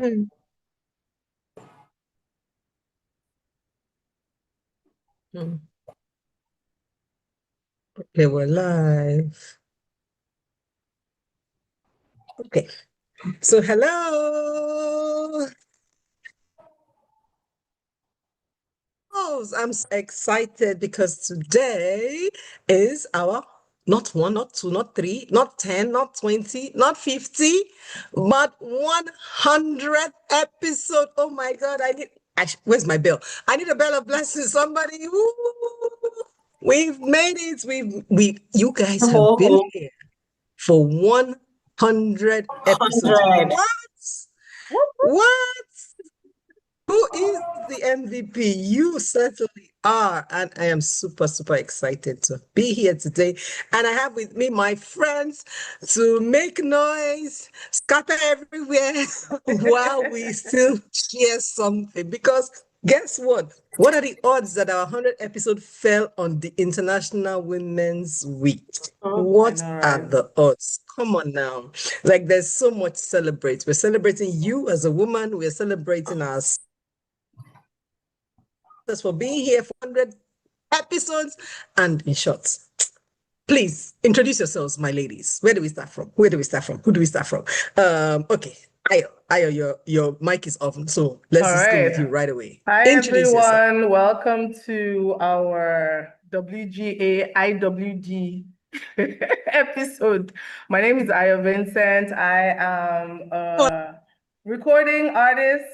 Mm. Mm. Okay, we're live. Okay, so hello. Oh, I'm so excited because today is our not one, not two, not three, not 10, not 20, not 50, but 100th episode. Oh my God, where's my bell? I need a bell of blessings. Somebody. Woo! We've made it. You guys have been Ho, here for 100 episodes. 100. What? What? Who is the MVP? You certainly are. And I am super, super excited to be here today. And I have with me my friends to make noise, scatter everywhere while we still share something. Because guess what? What are the odds that our 100th episode fell on the International Women's Week? I What know, are right? the odds? Come on now. Like there's so much to celebrate. We're celebrating you as a woman. We're celebrating us for being here for 100 episodes. And in short, please introduce yourselves, my ladies. Where do we start from? Where do we start from? Who do we start from? Okay, Ayo, your mic is off, so let's All just go with you right. right away. Hi, Introduce yourself. everyone. Welcome to our WGA IWD episode. My name is Ayo Vincent. I am a recording artist,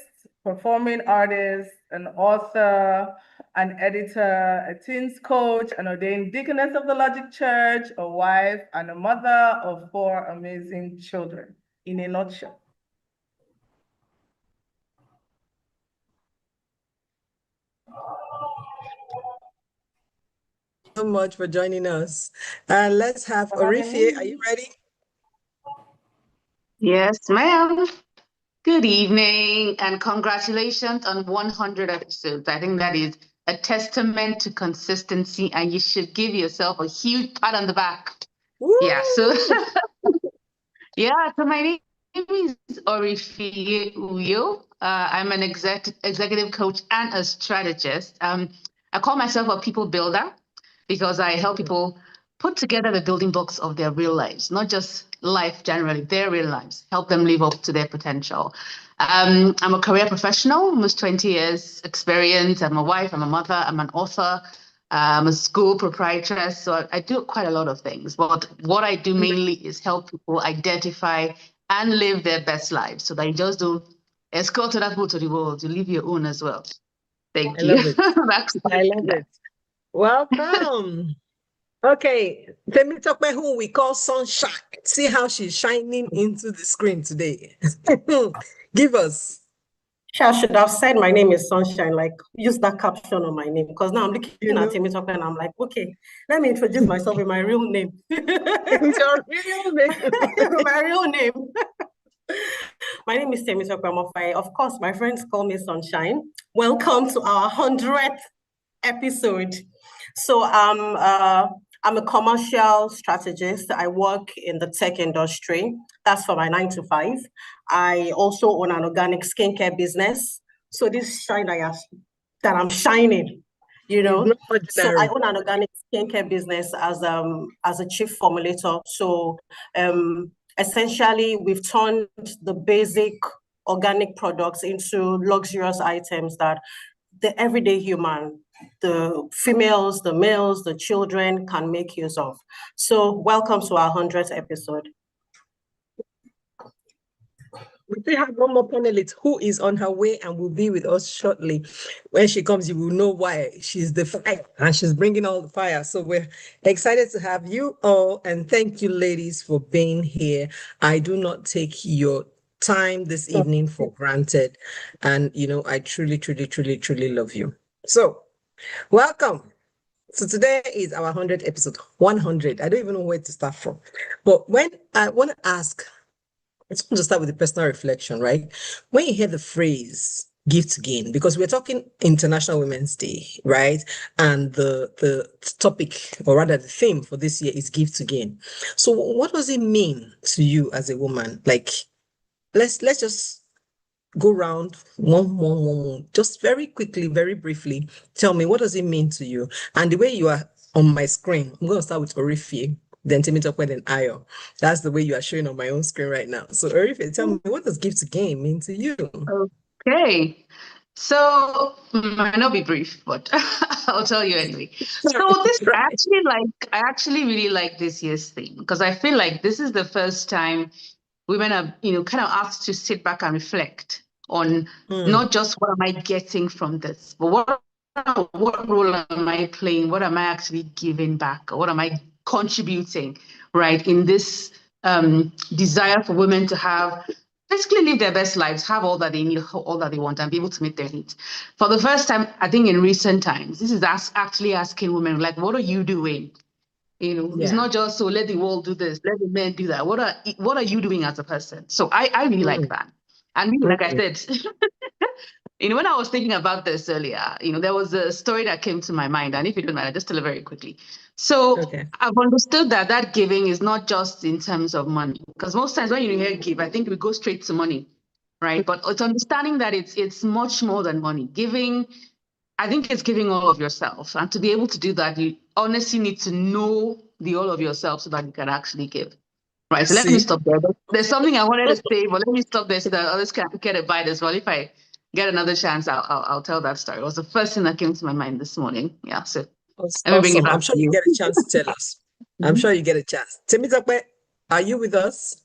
performing artist, an author, an editor, a teens coach, an ordained deaconess of the Logic Church, a wife, and a mother of 4 amazing children, in a nutshell. So much for joining us. And let's have For having Orifie. Are you me. ready? Yes, ma'am. Good evening and congratulations on 100 episodes. I think that is a testament to consistency and you should give yourself a huge pat on the back. Woo! Yeah, so so my name is Orifie Uyo. I'm an executive coach and a strategist. I call myself a people builder because I help people put together the building blocks of their real lives, not just life generally, their real lives, help them live up to their potential. I'm a career professional, almost 20 years experience. I'm a wife, I'm a mother, I'm an author, I'm a school proprietress. So I do quite a lot of things. But what I do mainly is help people identify and live their best lives so that you just don't escort other people to the world, you live your own as well. Thank I you. love it. That's I love it. Welcome. Okay, Temitope, who we call Sunshine. See how she's shining into the screen today. Give us. I should have said my name is Sunshine, like use that caption on my name because now I'm looking You at know, Timmy talking and I'm like, okay, let me introduce myself with my real name. it's your real name. My real name. My name is Temi Mofai. Of course, my friends call me Sunshine. Welcome to our 100th episode. So I'm a commercial strategist. I work in the tech industry. That's for my 9 to 5. I also own an organic skincare business. So this shine that I'm shining, you It's know. not So I ordinary. own an organic skincare business as a chief formulator. So essentially we've turned the basic organic products into luxurious items that the everyday human, the females, the males, the children can make use of. So welcome to our 100th episode. We still have one more panelist who is on her way and will be with us shortly. When she comes, you will know why. She's the fire and she's bringing all the fire. So we're excited to have you all. And thank you, ladies, for being here. I do not take your time this evening for granted. And, I truly, truly, truly, truly love you. So, welcome. So today is our 100th episode, 100. I don't even know where to start from. But when I want to ask, I just want to start with the personal reflection, right? When you hear the phrase give to gain, because we're talking International Women's Day, right? And the topic, or rather the theme for this year is give to gain. So what does it mean to you as a woman? Like, let's just go round one. Just very quickly, very briefly, tell me, what does it mean to you? And the way you are on my screen, I'm going to start with Orifie, then Temitope, then Ayo. That's the way you are showing on my own screen right now. So Orifie, tell me, what does give to gain mean to you? Okay. So might not be brief, but I'll tell you anyway. So this I actually really like this year's theme because I feel like this is the first time women are, kind of asked to sit back and reflect on not just what am I getting from this, but what role am I playing? What am I actually giving back? Or what am I contributing, right, in this desire for women to have basically live their best lives, have all that they need, all that they want, and be able to meet their needs. For the first time, I think in recent times, this is actually asking women, like, what are you doing? It's not just, so let the world do this, let the men do that. What are you doing as a person? So I really like that. And really, like I said, when I was thinking about this earlier, there was a story that came to my mind. And if you don't mind, I'll just tell it very quickly. So I've understood that giving is not just in terms of money, because most times when you hear give, I think we go straight to money, right? But it's understanding that it's much more than money. Giving, I think it's giving all of yourself. And to be able to do that, you honestly need to know the all of yourself so that you can actually give. Right. So let me stop there. There's something I wanted to say, but let me stop there so that others can get a bite as well. If I get another chance, I'll tell that story. It was the first thing that came to my mind this morning. Yeah. So let me bring it back. I'm sure you get a chance to tell us. I'm sure you get a chance. Temitope, are you with us?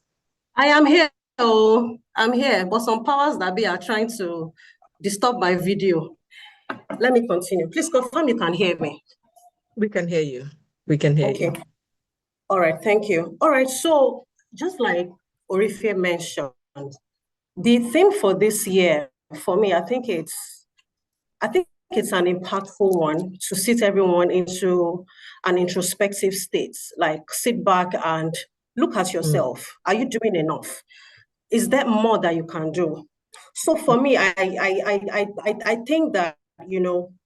I am here. Oh, I'm here, but some powers that be are trying to disturb my video. Let me continue. Please confirm you can hear me. We can hear you. We can hear you. All right, thank you. All right, so just like Orifie mentioned, the theme for this year, for me, I think it's an impactful one to sit everyone into an introspective state, like sit back and look at yourself. Are you doing enough? Is there more that you can do? So for me, I think that,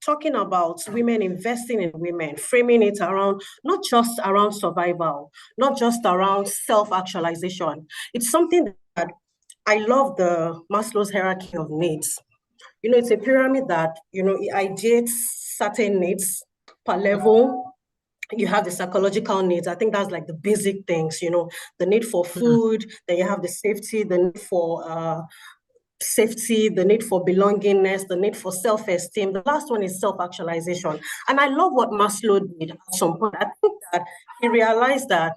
talking about women investing in women, framing it around, not just around survival, not just around self-actualization. It's something that I love, the Maslow's hierarchy of needs. It's a pyramid that, it ideates certain needs per level. You have the psychological needs. I think that's like the basic things, the need for food, then you have the safety, the need for safety, the need for belongingness, the need for self-esteem. The last one is self-actualization. And I love what Maslow did at some point. I think that he realized that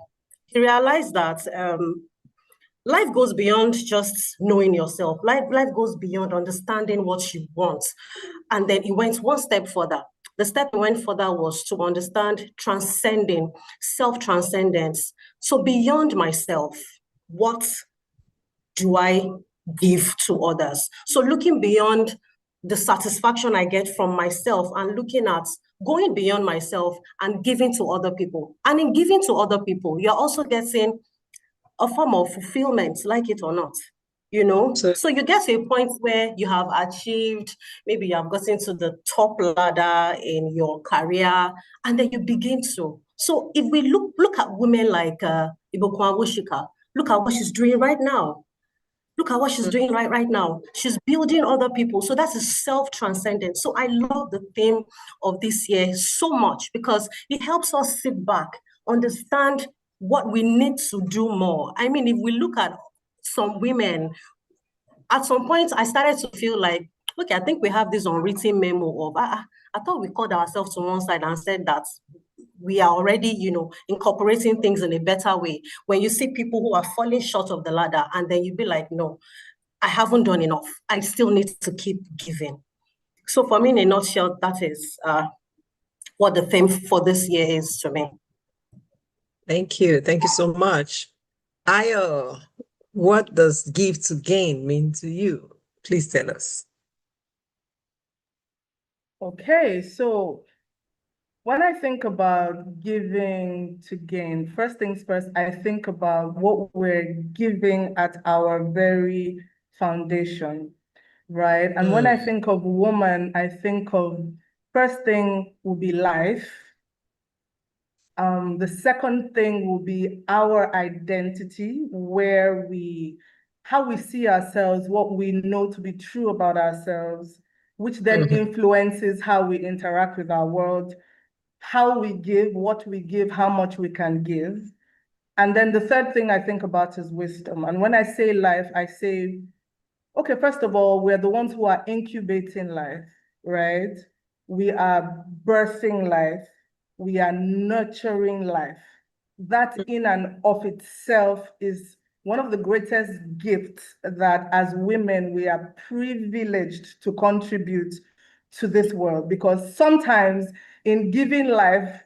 life goes beyond just knowing yourself. Life goes beyond understanding what you want. And then he went one step further. The step he went further was to understand transcending, self-transcendence. So beyond myself, what do I give to others? So looking beyond the satisfaction I get from myself and looking at going beyond myself and giving to other people. And in giving to other people, you're also getting a form of fulfillment, like it or not. So you get to a point where you have achieved, maybe you have gotten to the top ladder in your career, and then you begin to. So if we look at women like Ibukwa Woshika, look at what she's doing right now. Look at what she's doing right now. She's building other people. So that is self-transcendent. So I love the theme of this year so much because it helps us sit back, understand what we need to do more. I mean, if we look at some women, at some point, I started to feel like, okay, I think we have this unwritten memo of, I thought we called ourselves to one side and said that we are already, incorporating things in a better way. When you see people who are falling short of the ladder, and then you be like, no, I haven't done enough. I still need to keep giving. So for me, in a nutshell, that is what the theme for this year is to me. Thank you. Thank you so much. Ayo, what does give to gain mean to you? Please tell us. Okay, so when I think about giving to gain, first things first, I think about what we're giving at our very foundation, right? And when I think of woman, I think of first thing will be life. The second thing will be our identity, where we how we see ourselves, what we know to be true about ourselves, which then influences how we interact with our world, how we give, what we give, how much we can give. And then the third thing I think about is wisdom. And when I say life, I say, okay, first of all, we're the ones who are incubating life, right? We are birthing life. We are nurturing life. That in and of itself is one of the greatest gifts that as women, we are privileged to contribute to this world, because sometimes in giving life,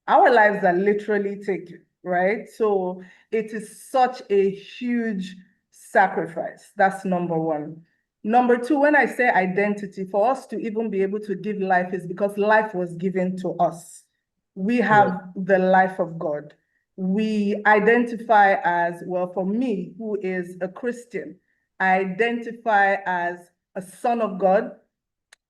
our lives are literally taken, right? So it is such a huge sacrifice. That's number one. Number two, when I say identity, for us to even be able to give life is because life was given to us. We have the life of God. We identify as, well, for me, who is a Christian, I identify as a son of God,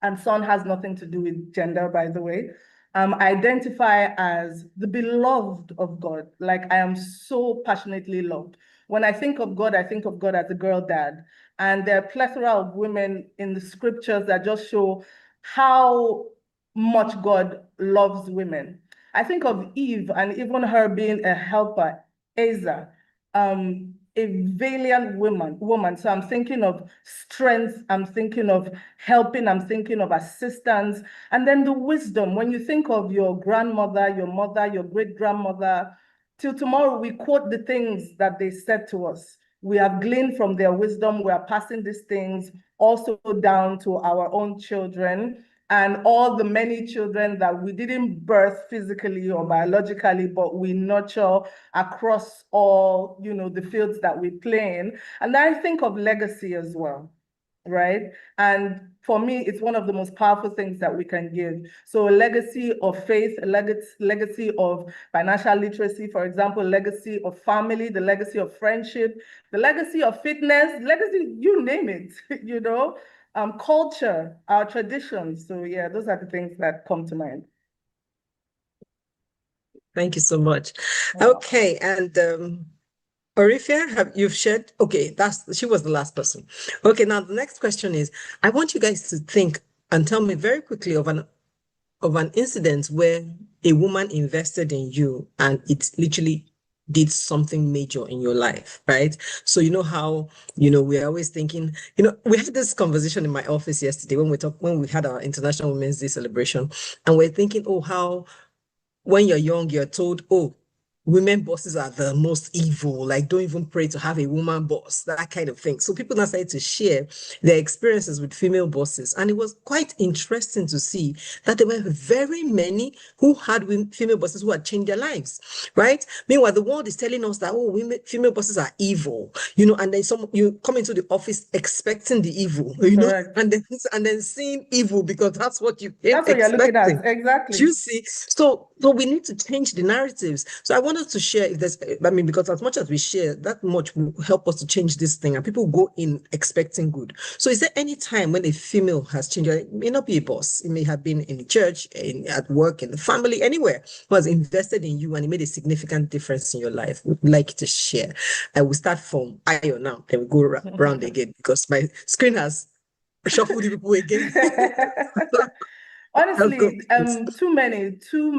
and son has nothing to do with gender, by the way. Identify as the beloved of God. Like, I am so passionately loved. When I think of God as a girl dad. And there are a plethora of women in the scriptures that just show how much God loves women. I think of Eve and even her being a helper, Asa, a valiant woman. So I'm thinking of strength, I'm thinking of helping, I'm thinking of assistance. And then the wisdom, when you think of your grandmother, your mother, your great-grandmother, till tomorrow we quote the things that they said to us. We have gleaned from their wisdom, we are passing these things also down to our own children, and all the many children that we didn't birth physically or biologically, but we nurture across all, the fields that we play in. And I think of legacy as well, right? And for me, it's one of the most powerful things that we can give. So a legacy of faith, a legacy of financial literacy, for example, legacy of family, the legacy of friendship, the legacy of fitness, legacy, you name it, culture, our traditions. So yeah, those are the things that come to mind. Thank you so much. Okay, and Orifia, you've shared? Okay, she was the last person. Okay, now the next question is, I want you guys to think and tell me very quickly of an incident where a woman invested in you and it literally did something major in your life, right? So you know how, we're always thinking, we had this conversation in my office yesterday when we had our International Women's Day celebration, and we're thinking, oh, how when you're young, you're told, oh, women bosses are the most evil, like don't even pray to have a woman boss, that kind of thing. So people now started to share their experiences with female bosses. And it was quite interesting to see that there were very many who had female bosses who had changed their lives, right? Meanwhile, the world is telling us that, oh, female bosses are evil, and then you come into the office expecting the evil, Correct. and then seeing evil because that's what you came That's what you're looking expecting. at, exactly. You see, so we need to change the narratives. So I wanted to share because as much as we share, that much will help us to change this thing, and people go in expecting good. So is there any time when a female has changed? It may not be a boss. It may have been in the church, at work, in the family, anywhere, who has invested in you and it made a significant difference in your life. Would like to share. I will start from Ayo now, then we go around again because my screen has shuffled the people again. Honestly, too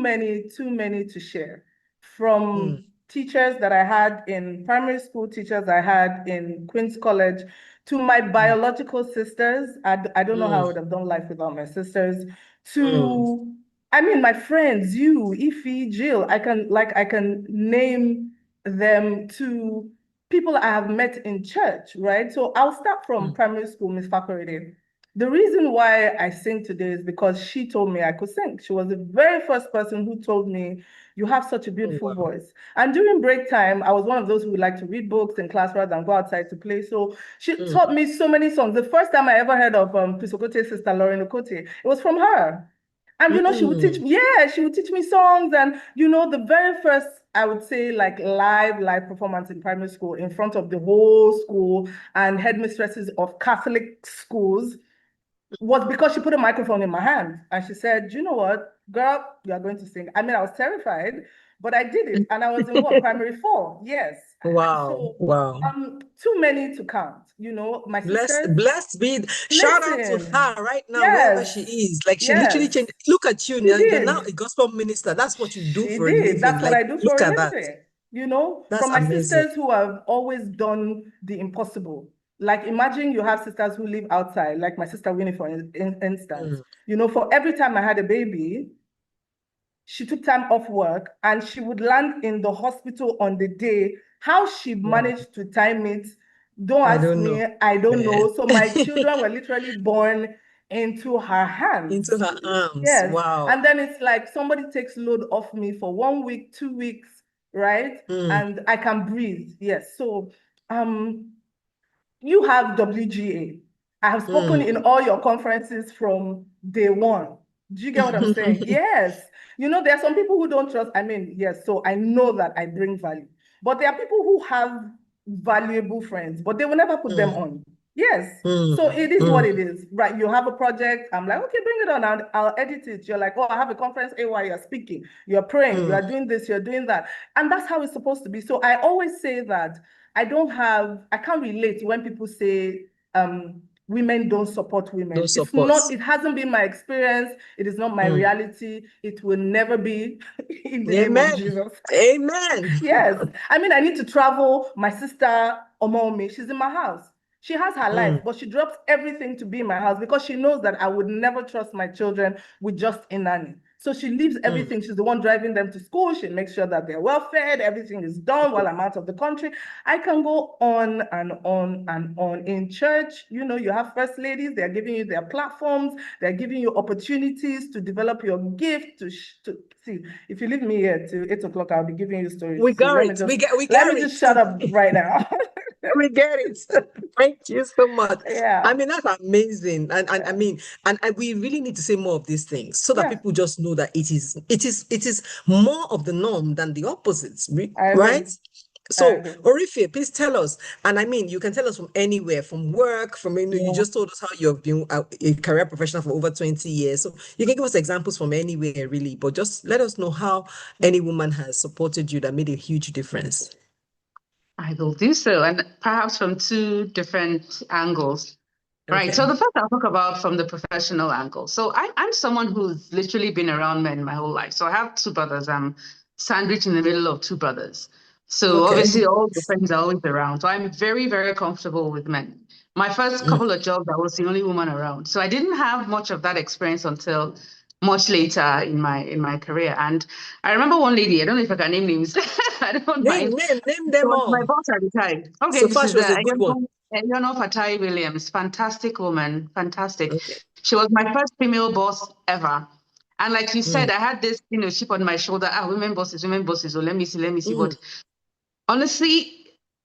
many to share. From teachers that I had in primary school, teachers I had in Queen's College, to my biological sisters. I don't know how I would have done life without my sisters. To, my friends, you, Ify, Jill, I can name them, to people I have met in church, right? So I'll start from primary school, Miss Fakorede. The reason why I sing today is because she told me I could sing. She was the very first person who told me, you have such a beautiful voice. And during break time, I was one of those who would like to read books in class rather than go outside to play. So she taught me so many songs. The first time I ever heard of Pisokote's sister, Lauren Okote, it was from her. And, she would teach me, she would teach me songs. And, the very first, I would say, like live performance in primary school in front of the whole school and headmistresses of Catholic schools was because she put a microphone in my hand and she said, you know what, girl, you are going to sing. I was terrified, but I did it, and I was in what, primary 4? Yes. Wow. Wow. Too many to count. You know, my sisters. Blessed be. Shout out to Listen, her right now, wherever yes, she is. Like she literally yes, changed. Look at you she now. You're now did. a gospel minister. That's what you do She for a did. living. That's what Like, I do for look a at that. living. You know, That's from my amazing. sisters who have always done the impossible. Like, imagine you have sisters who live outside, like my sister Winnie, for instance. You know, for every time I had a baby, she took time off work and she would land in the hospital on the day. How she managed to time it, don't I ask don't me, know. I don't Yeah. know. So my children were literally born into her hands. Into her arms. Yes. Wow. And then it's like somebody takes load off me for 1 week, 2 weeks, right? And I can breathe. Yes. So you have WGA. I have spoken in all your conferences from day one. Do you get what I'm saying? Yes. You know, there are some people who don't trust. I mean, yes, so I know that I bring value. But there are people who have valuable friends, but they will never put them on. Yes. So it is what it is, right? You have a project. I'm like, okay, bring it on. I'll edit it. You're like, oh, I have a conference. Hey, while you're speaking, you're praying, you are doing this, you're doing that. And that's how it's supposed to be. So I always say that I can't relate when people say women don't support women. Don't It's support. not, it hasn't been my experience. It is not my reality. It will never be in the name of Jesus. Amen. Yes. I mean, I need to travel. My sister, Omomi, she's in my house. She has her life, but she drops everything to be in my house because she knows that I would never trust my children with just a nanny. So she leaves everything. She's the one driving them to school. She makes sure that they're well fed. Everything is done while I'm out of the country. I can go on and on and on. In church, you know, you have first ladies. They're giving you their platforms. They're giving you opportunities to develop your gift. To see, if you leave me here till 8 o'clock, I'll be giving you stories. We got it. Let me just shut up right now. We get it. Thank you so much. Yeah. I mean, that's amazing. And I mean, and we really need to say more of these things so that people just know that it is more of the norm than the opposites, right? So, Orifie, please tell us. And I mean, you can tell us from anywhere, from work, from, you just told us how you've been a career professional for over 20 years. So you can give us examples from anywhere, really, but just let us know how any woman has supported you that made a huge difference. I will do so, and perhaps from two different angles. Right. So the first I'll talk about from the professional angle. So I'm someone who's literally been around men my whole life. So I have two brothers. I'm sandwiched in the middle of two brothers. So obviously all the friends are always around. So I'm very, very comfortable with men. My first couple of jobs, I was the only woman around. So I didn't have much of that experience until much later in my career. And I remember one lady, I don't know if I can name names. I don't mind. Name them all. My boss at the time. Okay, so this far is she was a good one. Eleanor Fatai Williams, fantastic woman, fantastic. She was my first female boss ever. And like you said, I had this, chip on my shoulder. Women bosses. Oh, let me see. But honestly,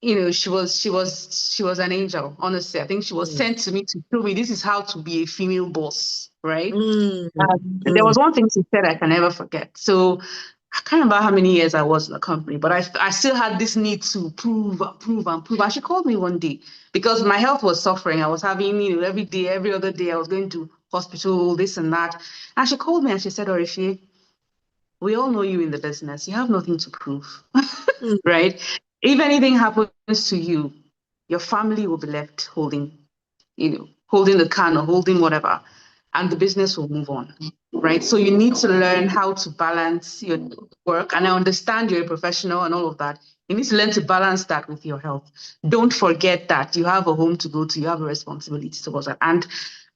she was an angel. Honestly, I think she was sent to me to show me this is how to be a female boss, right? There was one thing she said I can never forget. So I can't remember how many years I was in the company, but I still had this need to prove. And she called me one day because my health was suffering. I was having, every day, every other day, I was going to hospital, this and that. And she called me and she said, Orifie, we all know you in the business. You have nothing to prove, right? If anything happens to you, your family will be left holding the can or holding whatever, and the business will move on, right? So you need to learn how to balance your work. And I understand you're a professional and all of that. You need to learn to balance that with your health. Don't forget that you have a home to go to, you have a responsibility towards that. And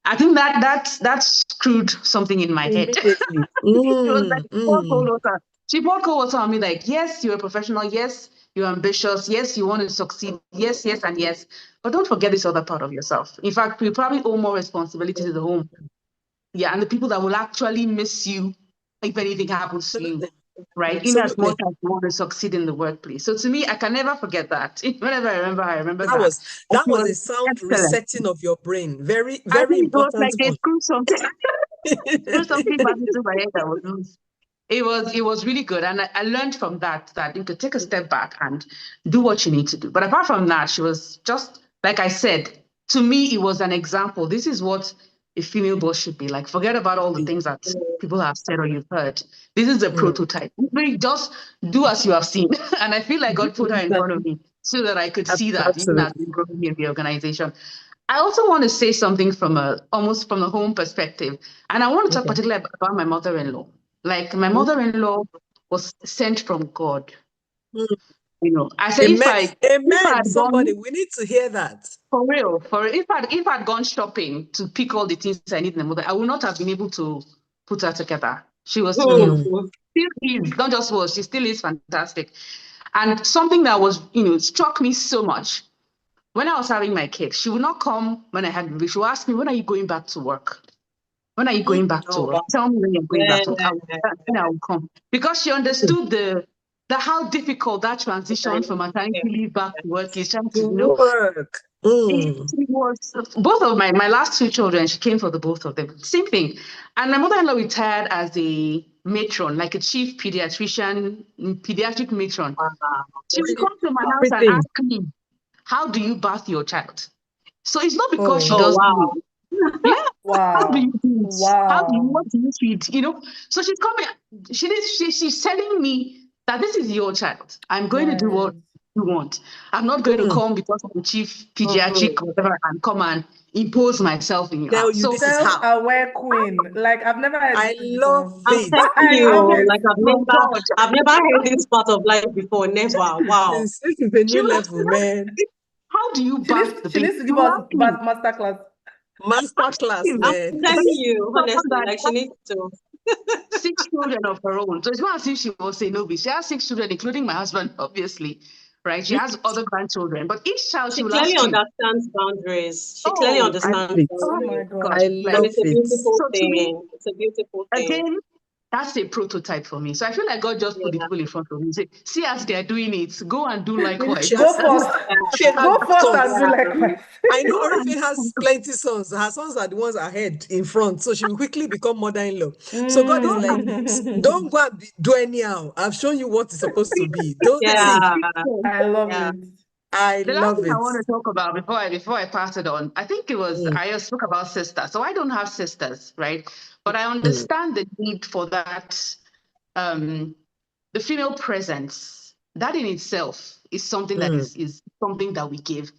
I think that screwed something in my head. It was like she poured cold water on me, like, yes, you're a professional, yes, you're ambitious, yes, you want to succeed, yes, and yes, but don't forget this other part of yourself. In fact, you probably owe more responsibility to the home. Yeah, and the people that will actually miss you if anything happens to you, right? In as much as you want to succeed in the workplace. So to me, I can never forget that. Whenever I remember that. That was a sound resetting of your brain. Very, very important. It was like they screwed something. Screw something back into my head that was loose. It was really good. And I learned from that you could take a step back and do what you need to do. But apart from that, she was just, like I said, to me, it was an example. This is what a female boss should be like. Forget about all the things that people have said or you've heard. This is a prototype. Really just do as you have seen. And I feel like God put her in front of me so that I could see that even as we growing in the organization. I also want to say something from almost from a home perspective. And I want to talk particularly about my mother-in-law. Like my mother-in-law was sent from God. You know, I say if I had somebody, gone, we need to hear that. for real, if I'd gone shopping to pick all the things I need in the mother, I would not have been able to put her together. She was still is, not just was, she still is fantastic. And something that was, struck me so much. When I was having my kid, she would not come when I had baby. She would ask me, when are you going back to work? When are you going back to work? Tell me when you're going back to work. I will come. Because she understood how difficult that transition from maternity leave back to work is. Trying to work. It was both of my last two children, she came for the both of them. Same thing. And my mother-in-law retired as a matron, like a chief pediatric matron. She would come to my house and ask me, how do you birth your child? So it's not because she does how do you do it? What do you feed? So she's coming, she's telling me that this is your child. I'm going to do what you want. I'm not going to come because I'm chief pediatric whatever and come and impose myself in your house. So this is how. Self-aware queen. Like I've never heard I love it. I'm telling you, like I've never heard this part of life before. Never. Wow. This is a new level, man. How do you birth the baby? She needs to give us masterclass. Masterclass, man. I'm telling you, honestly, like she needs to. 6 children of her own. So it's not as if she was a nobody. She has 6 children, including my husband, obviously. Right? She has other grandchildren, but each child she clearly understands boundaries. She clearly understands boundaries. Oh my God. I love it's a beautiful thing. It's a beautiful thing. Again, that's a prototype for me. So I feel like God just put the people in front of me. Say, see as they're doing it, go and do likewise. Go first. Go first and do likewise. I know Orife has plenty sons. Her sons are the ones ahead in front, so she will quickly become mother-in-law. So God is like, don't go and do anyhow. I've shown you what it's supposed to be. Don't see. I love it. The last thing I want to talk about before I pass it on, I think it was I spoke about sisters. So I don't have sisters, right? But I understand the need for that, the female presence. That in itself is something that is something that we give.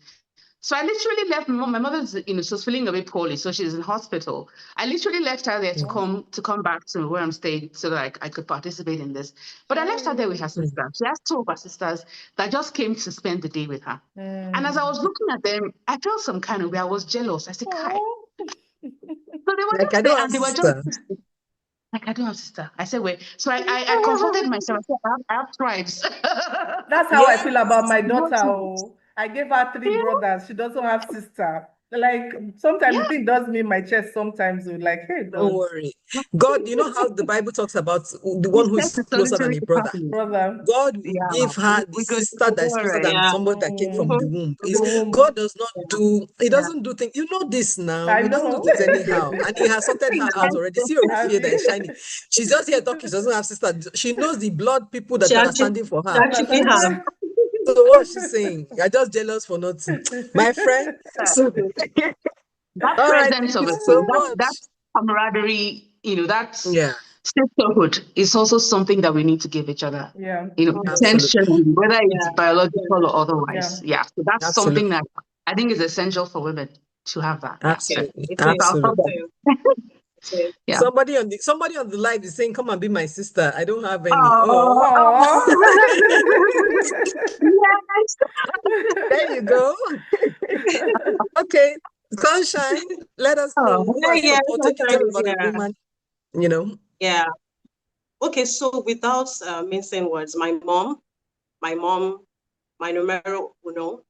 So I literally left. My mother's, she was feeling a bit poorly, so she's in hospital. I literally left her there to come back to where I'm staying so that I could participate in this. But I left her there with her sister. She has 2 of her sisters that just came to spend the day with her. And as I was looking at them, I felt some kind of way. I was jealous. I said, "Kai." So they were like, just there, and they were just like, I don't have a sister. I said, wait. So I confronted myself. I said, I have tribes. That's how I feel about my daughter. I gave her 3 brothers. She doesn't have sister. Like sometimes the thing does me in my chest. Sometimes we're like, hey, don't worry. God, you know how the Bible talks about the one who is closer than a brother. God will give her the sister that's closer than somebody that came from the womb. God does not do. He doesn't do things. You know this now. He doesn't do things anyhow, and he has sorted her out already. See her fear that is shining. She's just here talking. She doesn't have sister. She knows the blood people that are standing for her. So what she's saying, you're just jealous for nothing, my friend. So that presence of that camaraderie, that sisterhood is also something that we need to give each other. Attention, whether it's biological or otherwise. So that's something that I think is essential for women to have that. Absolutely. Somebody on the live is saying, "Come and be my sister." I don't have any. There you go. Okay, Sunshine. Let us know. Woman, Yeah. Okay, so without mincing words, my mom, my numero uno.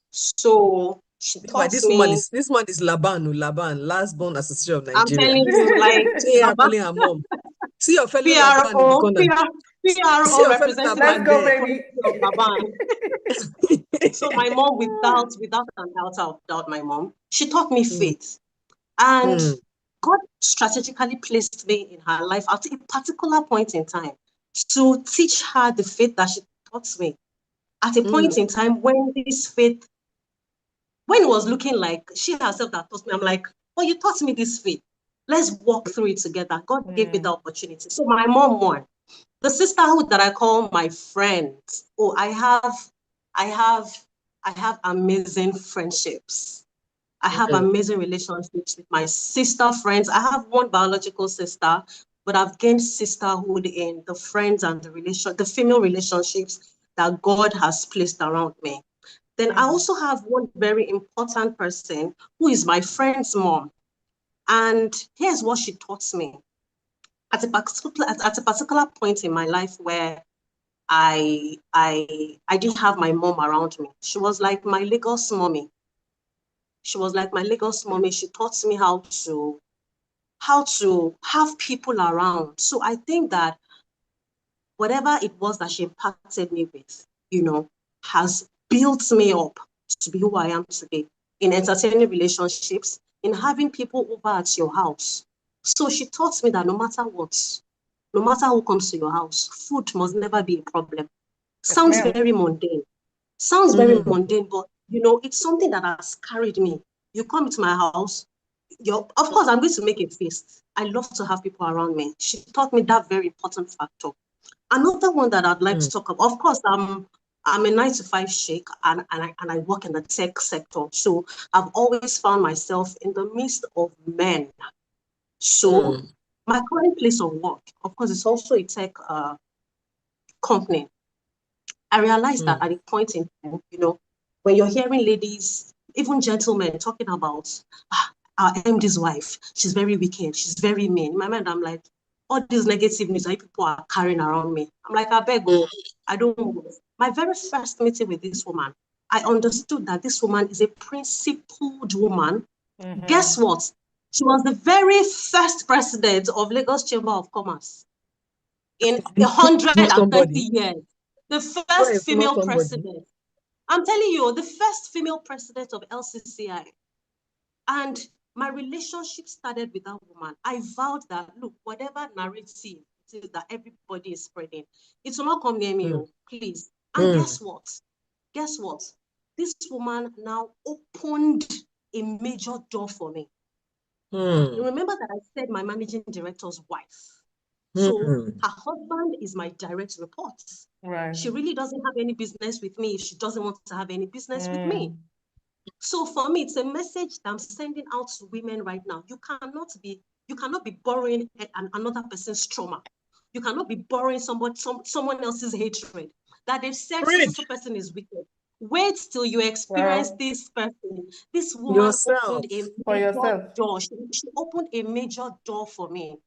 So she taught me. This one is Laban, last born association of Nigeria. I'm telling you, like, calling her mom. See your fellow Laban in the corner. PRO represents let's go, baby. So my mom, without a doubt, my mom, she taught me faith, and God strategically placed me in her life at a particular point in time to teach her the faith that she taught me. At a point in time when this faith, when it was looking like she herself that taught me, I'm like, but you taught me this faith. Let's walk through it together. God gave me the opportunity. So my mom won. The sisterhood that I call my friends. Oh, I have amazing friendships. I have amazing relationships with my sister friends. I have one biological sister, but I've gained sisterhood in the friends and the female relationships that God has placed around me. Then I also have one very important person who is my friend's mom. And here's what she taught me. At a particular point in my life where I didn't have my mom around me. She was like my Lagos mommy. She was like my Lagos mommy. She taught me how to have people around. So I think that whatever it was that she impacted me with, has built me up to be who I am today in entertaining relationships, in having people over at your house. So she taught me that no matter what, no matter who comes to your house, food must never be a problem. Sounds very mundane. Sounds very mundane, but it's something that has carried me. You come to my house, of course, I'm going to make a feast. I love to have people around me. She taught me that very important factor. Another one that I'd like to talk about, of course, I'm a 9-to-5 sheikh and I work in the tech sector. So I've always found myself in the midst of men. So my current place of work, of course, is also a tech company. I realized that at a point in time, when you're hearing ladies, even gentlemen, talking about our MD's wife, she's very wicked, she's very mean. In my mind, I'm like, all these negative news that people are carrying around me. I'm like, I beg you, I don't know. My very first meeting with this woman, I understood that this woman is a principled woman. Guess what? She was the very first president of Lagos Chamber of Commerce in 130 years. The first female president. I'm telling you, the first female president of LCCI. And my relationship started with that woman. I vowed that, look, whatever narrative it is that everybody is spreading, it will not come near me, please. And guess what? Guess what? This woman now opened a major door for me. You remember that I said my managing director's wife. So her husband is my direct report. Right. She really doesn't have any business with me if she doesn't want to have any business with me. So for me, it's a message that I'm sending out to women right now. You cannot be borrowing another person's trauma. You cannot be borrowing someone else's hatred. That they've said this person is wicked. Wait till you experience this person. This woman opened a major door. She opened a major door for me.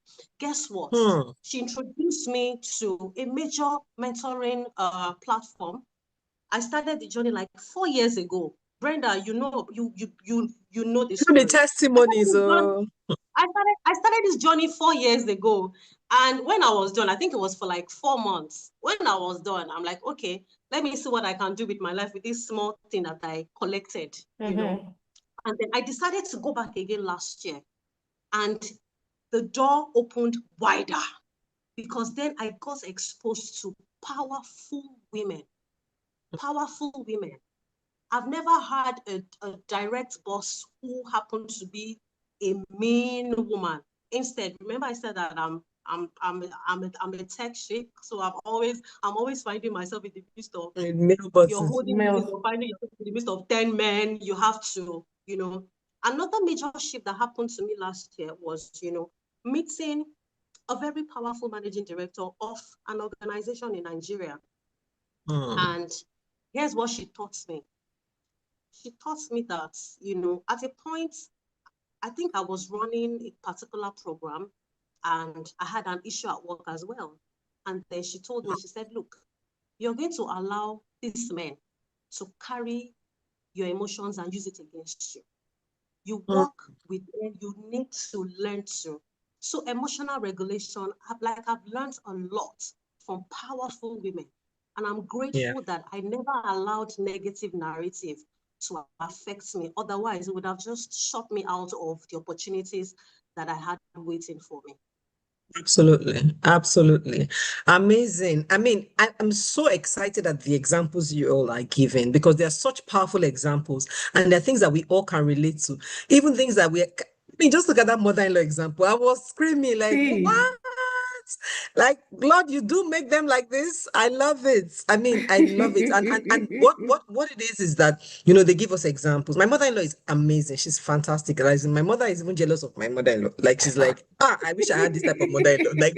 Guess what? She introduced me to a major mentoring platform. I started the journey like 4 years ago. Brenda, you know this story. The testimonies. I started this journey 4 years ago. And when I was done, I think it was for like 4 months. When I was done, I'm like, okay, let me see what I can do with my life with this small thing that I collected, And then I decided to go back again last year. And the door opened wider because then I got exposed to powerful women. Powerful women. I've never had a direct boss who happened to be a mean woman. Instead, remember I said that I'm a tech chick, so I'm always finding myself in the midst of you're holding you're finding yourself in the midst of 10 men. You have to, Another major shift that happened to me last year was, meeting a very powerful managing director of an organization in Nigeria. And here's what she taught me. She taught me that, at a point, I think I was running a particular program and I had an issue at work as well. And then she told me, she said, look, you're going to allow these men to carry your emotions and use it against you. You work with them, you need to learn to. So emotional regulation, I've learned a lot from powerful women. And I'm grateful that I never allowed negative narrative to affect me. Otherwise, it would have just shut me out of the opportunities that I had waiting for me. Absolutely. Absolutely. Amazing. I mean, I'm so excited at the examples you all are giving because they're such powerful examples and they're things that we all can relate to. Even things that mean, just look at that mother-in-law example. I was screaming like, what? Like, Lord, you do make them like this. I love it. I mean, I love it. And what it is that, they give us examples. My mother-in-law is amazing. She's fantastic. Like, my mother is even jealous of my mother-in-law. Like, she's like, I wish I had this type of mother-in-law. Like,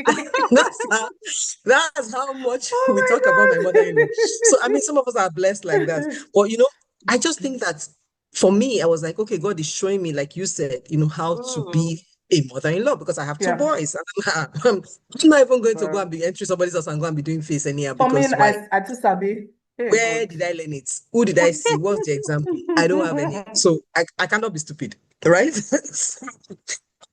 that's how much we talk about my mother-in-law. So, I mean, some of us are blessed like that. But, I just think that for me, I was like, okay, God is showing me, like you said, how to be a mother-in-law because I have two boys. And I'm not even going to go and be entering somebody's house and go and be doing face anyhow because why? I too sabi. Hey, Where God. did I learn it? Who did I see? What's the example? I don't have any. So I cannot be stupid, right?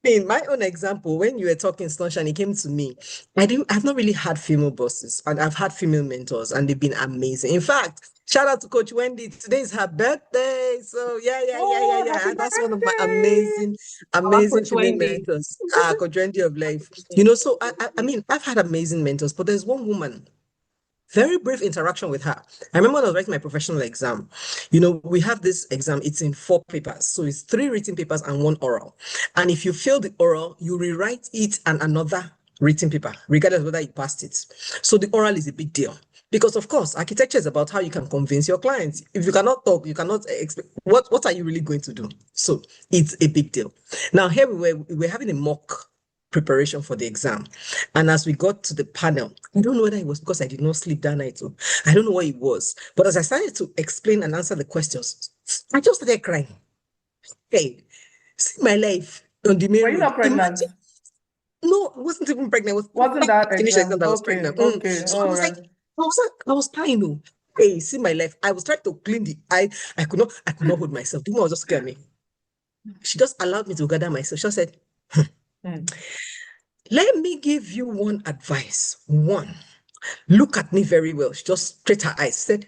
In my own example, when you were talking, Sunshine, it came to me. I've not really had female bosses, and I've had female mentors, and they've been amazing. In fact, shout out to Coach Wendy. Today is her birthday. So yeah. And that's one of my amazing Coach female Wendy. mentors. Coach Wendy of life. So I mean, I've had amazing mentors, but there's one woman. Very brief interaction with her. I remember when I was writing my professional exam. We have this exam, it's in 4 papers. So it's 3 written papers and 1 oral. And if you fail the oral, you rewrite it and another written paper, regardless of whether you passed it. So the oral is a big deal. Because of course, architecture is about how you can convince your clients. If you cannot talk, you cannot expect what are you really going to do? So it's a big deal. Now here we were having a mock preparation for the exam. And as we got to the panel, I don't know whether it was because I did not sleep that night. So I don't know what it was. But as I started to explain and answer the questions, I just started crying. Hey, see my life on the main Were you not road. pregnant? No, I wasn't even pregnant. Wasn't that finished exam? exam that I was Okay, pregnant. okay, So I all was right. like, I was crying. No. Hey, see my life. I was trying to clean I could not hold myself. The woman was just scared me. She just allowed me to gather myself. She just said, let me give you one advice. One, look at me very well. She just straight her eyes said,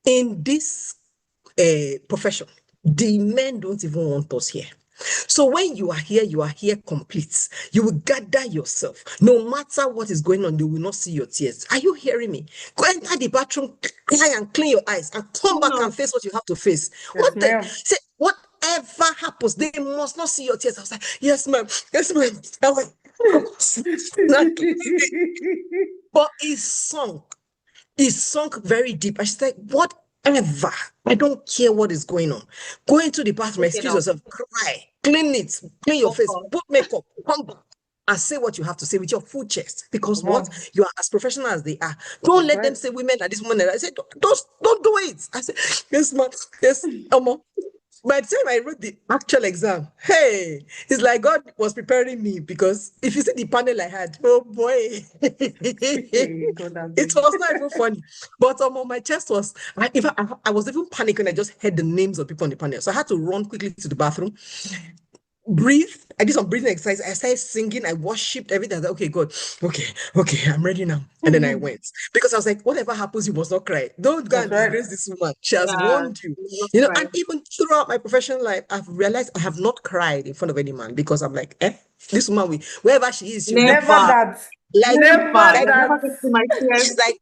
in this profession, the men don't even want us here. So when you are here complete. You will gather yourself. No matter what is going on, they will not see your tears. Are you hearing me? Go enter the bathroom, cry and clean your eyes, and come back and face what you have to face. Yes, ma'am. Say, whatever happens, they must not see your tears. I was like, yes, ma'am. Yes, ma'am. I was like, but it sunk very deep. I said, whatever. I don't care what is going on. Go into the bathroom, excuse yourself, cry, clean it, clean your face, put makeup, come back, and say what you have to say with your full chest. Because what? You are as professional as they are. Don't let them say women are this woman. I said, don't do it. I said, yes, ma'am. Yes, by the time I wrote the actual exam, hey, it's like God was preparing me because if you see the panel I had, oh boy, it was not even funny. But my chest was, I was even panicking. I just heard the names of people on the panel. So I had to run quickly to the bathroom, breathe. I did some breathing exercise. I started singing. I worshipped everything. I was like, okay, God, okay, I'm ready now. And then I went because I was like, whatever happens, you must not cry. Don't go and disgrace this woman. She has warned you. And even throughout my professional life, I've realized I have not cried in front of any man because I'm like, this woman, wherever she is, never that. Like, never get to my tears. she's like,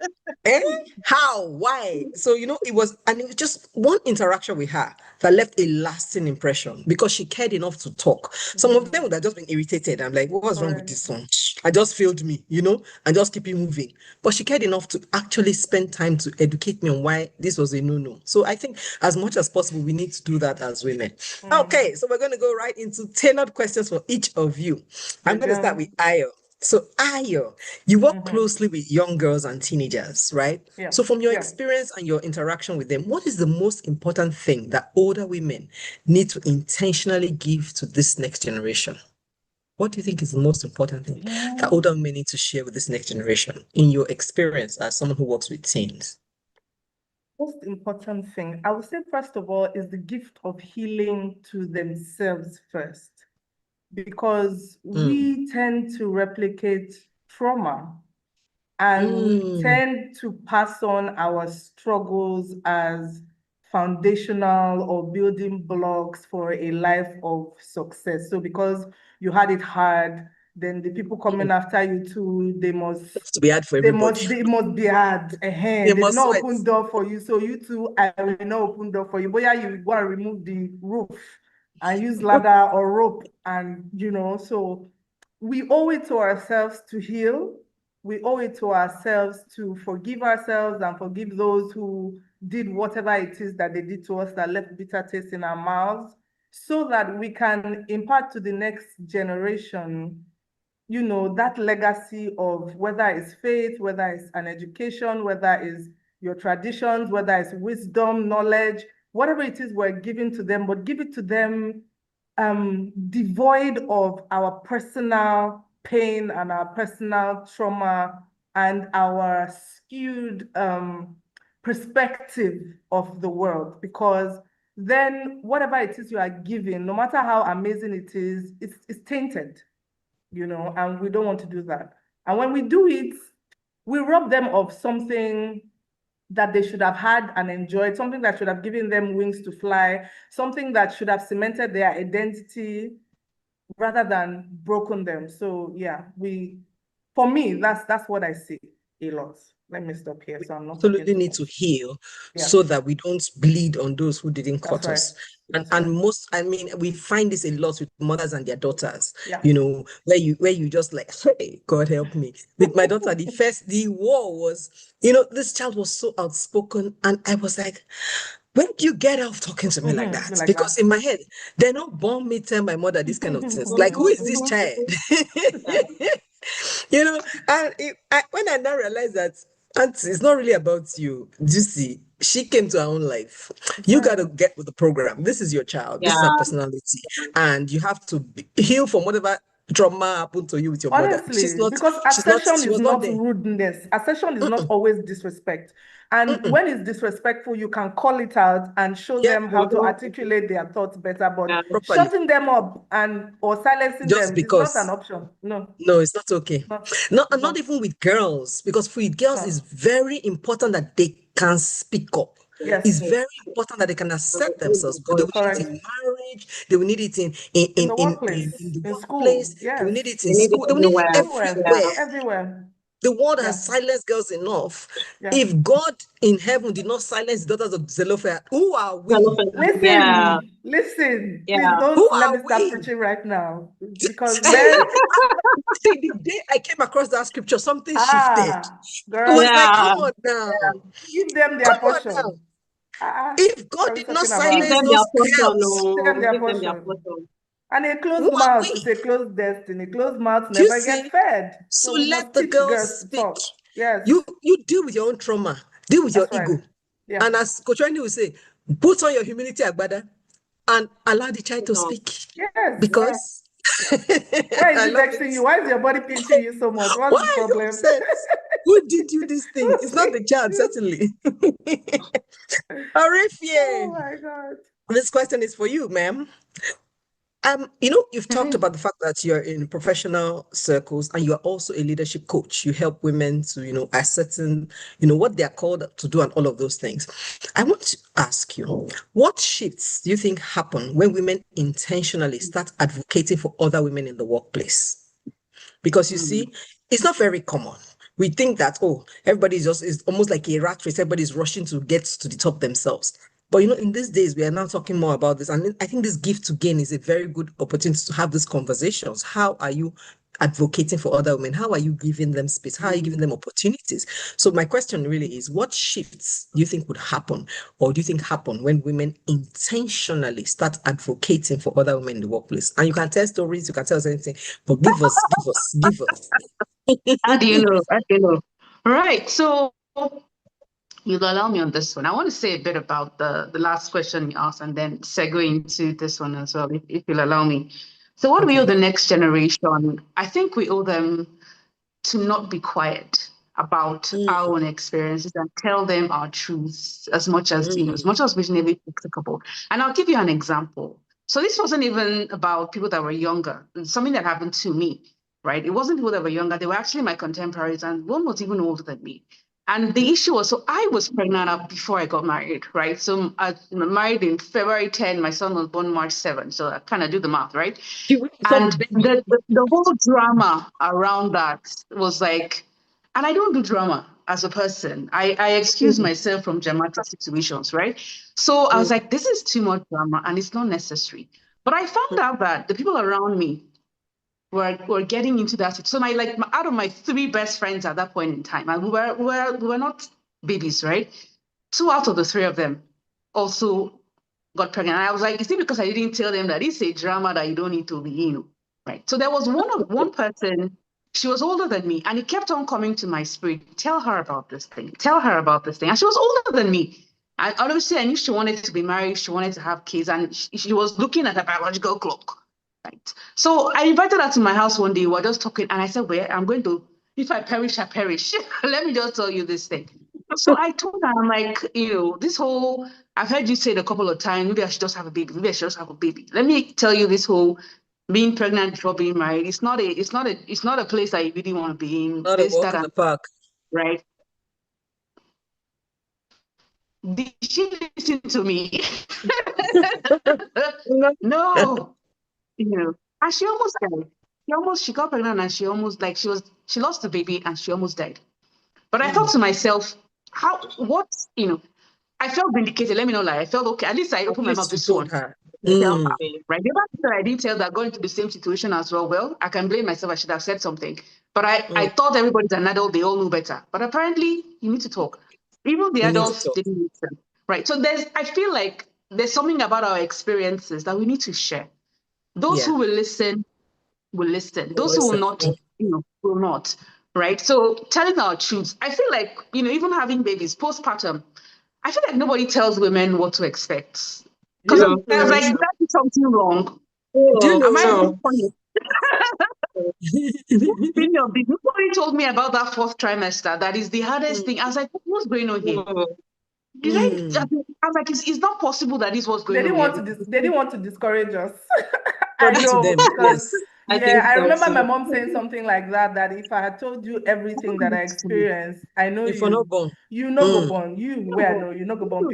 how, why? So it was just one interaction with her that left a lasting impression because she cared enough to talk. Some of them would have just been irritated. I'm like, what's wrong with this one? I just failed me, and just keep it moving. But she cared enough to actually spend time to educate me on why this was a no-no. So I think as much as possible, we need to do that as women. Okay, so we're going to go right into tailored questions for each of you. I'm going to start with Ayo. So Ayo, you work closely with young girls and teenagers, right? Yeah. So from your experience and your interaction with them, what is the most important thing that older women need to intentionally give to this next generation? What do you think is the most important thing that older women need to share with this next generation in your experience as someone who works with teens? Most important thing, I would say, first of all, is the gift of healing to themselves first. Because we tend to replicate trauma and we tend to pass on our struggles as foundational or building blocks for a life of success. So because you had it hard, then the people coming after you too, they must be hard for everybody. They must be hard. They did not open door for you. So you too, I will not open door for you. But yeah, you go and remove the roof. and use ladder or rope, and so we owe it to ourselves to heal. We owe it to ourselves to forgive ourselves and forgive those who did whatever it is that they did to us that left bitter taste in our mouths, so that we can impart to the next generation, that legacy of whether it's faith, whether it's an education, whether it's your traditions, whether it's wisdom, knowledge, whatever it is we're giving to them, but give it to them devoid of our personal pain and our personal trauma and our skewed perspective of the world. Because then whatever it is you are giving, no matter how amazing it is, it's tainted, and we don't want to do that. And when we do it, we rob them of something that they should have had and enjoyed, something that should have given them wings to fly, something that should have cemented their identity rather than broken them. So yeah, for me, that's what I see a lot. Let me stop here so I'm not Absolutely need to heal so that we don't bleed on those who didn't cut us. And we find this a lot with mothers and their daughters, where you just like, hey, God help me. With my daughter, the war was, this child was so outspoken, and I was like, when do you get off talking to me like that? Because in my head, they're not born me tell my mother this kind of things. Like, who is this child? And when I now realized that, Auntie, it's not really about you. Do you see? She came to her own life. You got to get with the program. This is your child. This is her personality. And you have to heal from whatever trauma happened to you with your mother. Because assertion is not rudeness. Assertion is not always disrespect. And when it's disrespectful, you can call it out and show them how to articulate their thoughts better. But shutting them up or silencing them is not an option. No, it's not okay. Not even with girls, because with girls, it's very important that they can speak up. It's very important that they can accept themselves. They will need it in marriage. They will need it in the workplace. They will need it in school. They will need it everywhere. The world has silenced girls enough. If God in heaven did not silence the daughters of Zelophehad, who are we? Listen. Please don't let me start preaching right now. Because then the day I came across that scripture, something shifted. Girl. It was like, come on now. Give them their portion. If God did not silence those girls, give them their portion. And a closed mouth is a closed destiny. Closed mouth never get fed. So let the girls speak. Yes. You deal with your own trauma. Deal with your ego. Yeah. And as Coach Wendy will say, put on your humility, Agbada, and allow the child to speak. Yes. Because why is it vexing you? Why is your body pinching you so much? What's the problem? Who did you this thing? It's not the child, certainly. Oh my God. This question is for you, ma'am. You've talked about the fact that you're in professional circles and you are also a leadership coach. You help women to, ascertain, what they're called to do and all of those things. I want to ask you, what shifts do you think happen when women intentionally start advocating for other women in the workplace? Because you see, it's not very common. We think that, everybody is almost like a rat race. Everybody's rushing to get to the top themselves. But in these days, we are now talking more about this. And I think this gift to gain is a very good opportunity to have these conversations. How are you advocating for other women? How are you giving them space? How are you giving them opportunities? So my question really is, what shifts do you think would happen, or do you think happen when women intentionally start advocating for other women in the workplace? And you can tell stories, you can tell us anything, but give us. How do you know? All right. So you'll allow me on this one. I want to say a bit about the last question you asked and then segue into this one as well, if you'll allow me. So what do we owe the next generation? I think we owe them to not be quiet about our own experiences and tell them our truths as much as reasonably applicable. And I'll give you an example. So this wasn't even about people that were younger. It's something that happened to me, right? It wasn't people that were younger. They were actually my contemporaries, and one was even older than me. And the issue was, so I was pregnant before I got married, right? So I married in February 10, my son was born March 7. So I kind of do the math, right? And the whole drama around that was like, and I don't do drama as a person. I excuse myself from dramatic situations, right? So I was like, this is too much drama and it's not necessary. But I found out that the people around me were getting into that. So out of my 3 best friends at that point in time, and we were not babies, right? 2 out of the 3 of them also got pregnant. And I was like, is it because I didn't tell them that it's a drama that you don't need to be in, right? So there was one person, she was older than me, and it kept on coming to my spirit, tell her about this thing, tell her about this thing. And she was older than me. And obviously I knew she wanted to be married, she wanted to have kids, and she was looking at her biological clock, right? So I invited her to my house one day, we were just talking, and I said, well, I'm going to, if I perish, I perish. Let me just tell you this thing. So I told her, I'm like, this whole, I've heard you say it a couple of times, maybe I should just have a baby, maybe I should just have a baby. Let me tell you, this whole being pregnant before being married, it's not a place that you really want to be in. Not a walk in the park. Right? Did she listen to me? No. And she almost died. She got pregnant, and she lost the baby, and she almost died. But I thought to myself, I felt vindicated. Let me not lie. I felt okay. At least I opened my mouth this one. Right? The other I didn't tell that going into the same situation as well. Well, I can blame myself. I should have said something. But I thought everybody's an adult. They all knew better. But apparently, you need to talk. Even the adults didn't listen. Right. So I feel like there's something about our experiences that we need to share. Those who will listen will listen. Those who will not, will not. Right. So telling our truths. I feel like, even having babies, postpartum, I feel like nobody tells women what to expect. Because I was like, is that something wrong? Am I funny? Nobody told me about that 4th trimester. That is the hardest thing. I was like, what's going on here? I was like, it's not possible that this was going on. They didn't want to discourage us. I know, because I remember my mom saying something like that if I had told you everything that I experienced, I know if you're not born, you no go born. You no go born.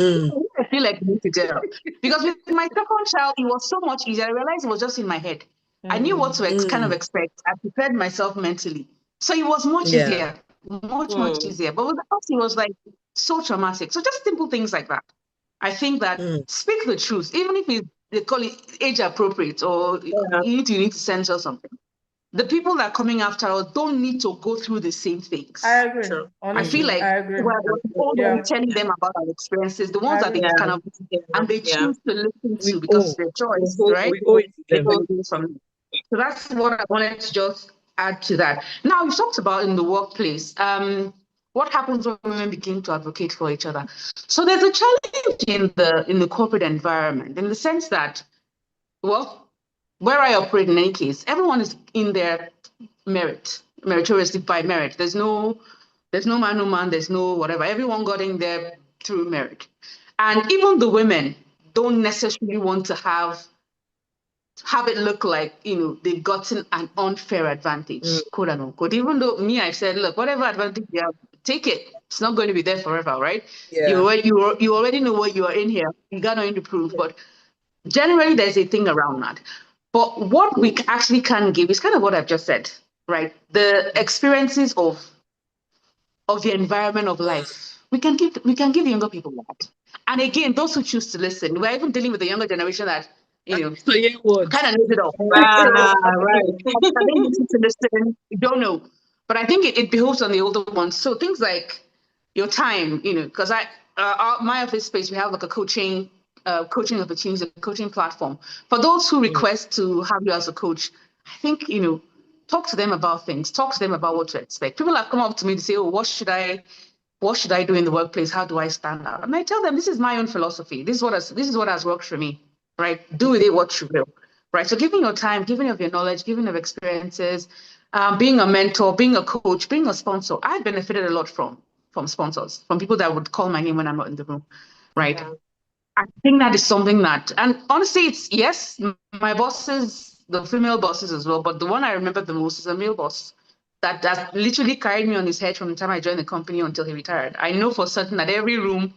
I feel like we need to tell. Because with my 2nd child, it was so much easier. I realized it was just in my head. I knew what to kind of expect. I prepared myself mentally. So it was much easier. Much easier. But with the house, it was like so traumatic. So just simple things like that. I think that speak the truth, even if they call it age appropriate, or you need to censor something. The people that are coming after us don't need to go through the same things. I agree. I feel like we're telling them about our experiences, the ones that they kind of, and they choose to listen to because it's their choice, right? We owe it to them. So that's what I wanted to just add to that. Now, you talked about in the workplace, what happens when women begin to advocate for each other? So there's a challenge in the corporate environment, in the sense that, well, where I operate in any case, everyone is in their meritoriously by merit. There's no man, there's no whatever. Everyone got in there through merit. And even the women don't necessarily want to have it look like, they've gotten an unfair advantage, quote unquote. Even though I said, look, whatever advantage you have, take it. It's not going to be there forever, right? You already know what you are in here. You got nothing to prove. But generally, there's a thing around that. But what we actually can give is kind of what I've just said, right? The experiences of the environment of life. We can give younger people that. And again, those who choose to listen, we're even dealing with the younger generation that, kind of knows it all. Right. To listen, you don't know. But I think it behoves on the older ones. So things like your time, because my office space, we have like a coaching opportunities, a coaching platform. For those who request to have you as a coach, I think, talk to them about things, talk to them about what to expect. People have come up to me to say, what should I do in the workplace? How do I stand out? And I tell them, this is my own philosophy. This is what has worked for me, right? Do with it what you will, right? So giving your time, giving of your knowledge, giving of experiences, being a mentor, being a coach, being a sponsor. I've benefited a lot from sponsors, from people that would call my name when I'm not in the room, right? Yeah. I think that is something that, and honestly, it's, yes, my bosses, the female bosses as well, but the one I remember the most is a male boss that literally carried me on his head from the time I joined the company until he retired. I know for certain that every room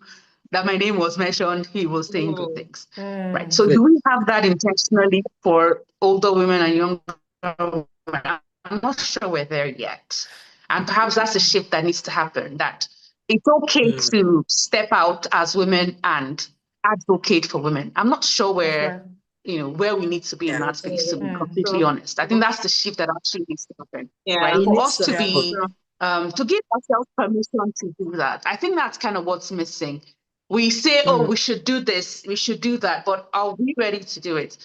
that my name was mentioned, he was saying good things, right? So do we have that intentionally for older women and younger women? I'm not sure we're there yet. And perhaps that's a shift that needs to happen, that it's okay to step out as women and advocate for women. I'm not sure we're where we need to be in that space, to be completely honest. I think that's the shift that actually needs to happen, right? It For needs us to to happen. be, to give ourselves permission to do that. I think that's kind of what's missing. We say, oh, we should do this, we should do that, but are we ready to do it?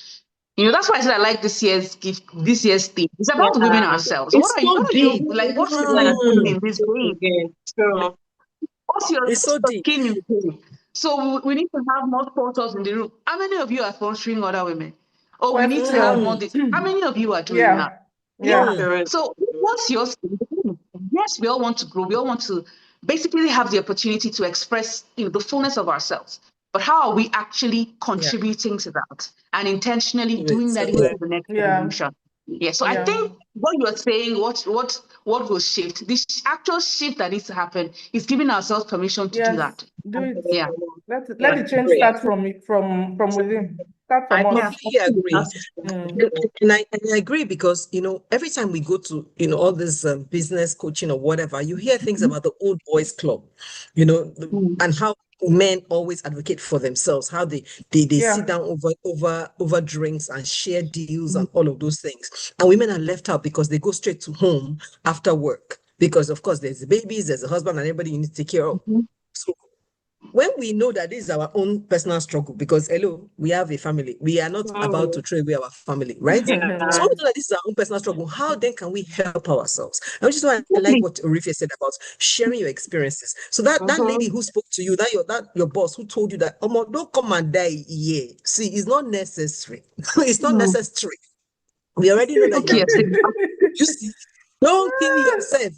That's why I said I like this year's gift, this year's theme. It's about women ourselves. It's What are so you deep. like? What's your putting in this game? True. It's so deep. Skin in the game? So we need to have more sponsors in the room. How many of you are sponsoring other women? Oh, we need to have more this. How many of you are doing that? Yeah. So what's your skin? Yes, we all want to grow. We all want to basically have the opportunity to express the fullness of ourselves. But how are we actually contributing to that and intentionally doing that into the next generation? Yeah. So I think what you are saying, what will shift, this actual shift that needs to happen is giving ourselves permission to do that. Do it. Yeah. Let the change start from within. Start from I us. completely agree. And I agree because, every time we go to, all this business coaching or whatever, you hear things about the old boys club, and how men always advocate for themselves, how they sit down over drinks and share deals and all of those things. And women are left out because they go straight to home after work. Because of course there's the babies, there's a husband and everybody you need to take care of. So when we know that this is our own personal struggle, because hello, we have a family, we are not about to throw away our family, right? So when we know that this is our own personal struggle, how then can we help ourselves? And which is why I like what Orifia said about sharing your experiences. So that lady who spoke to you, that your boss who told you that, don't come and die here. See, it's not necessary. It's not necessary. We already know that you see, don't kill yourself.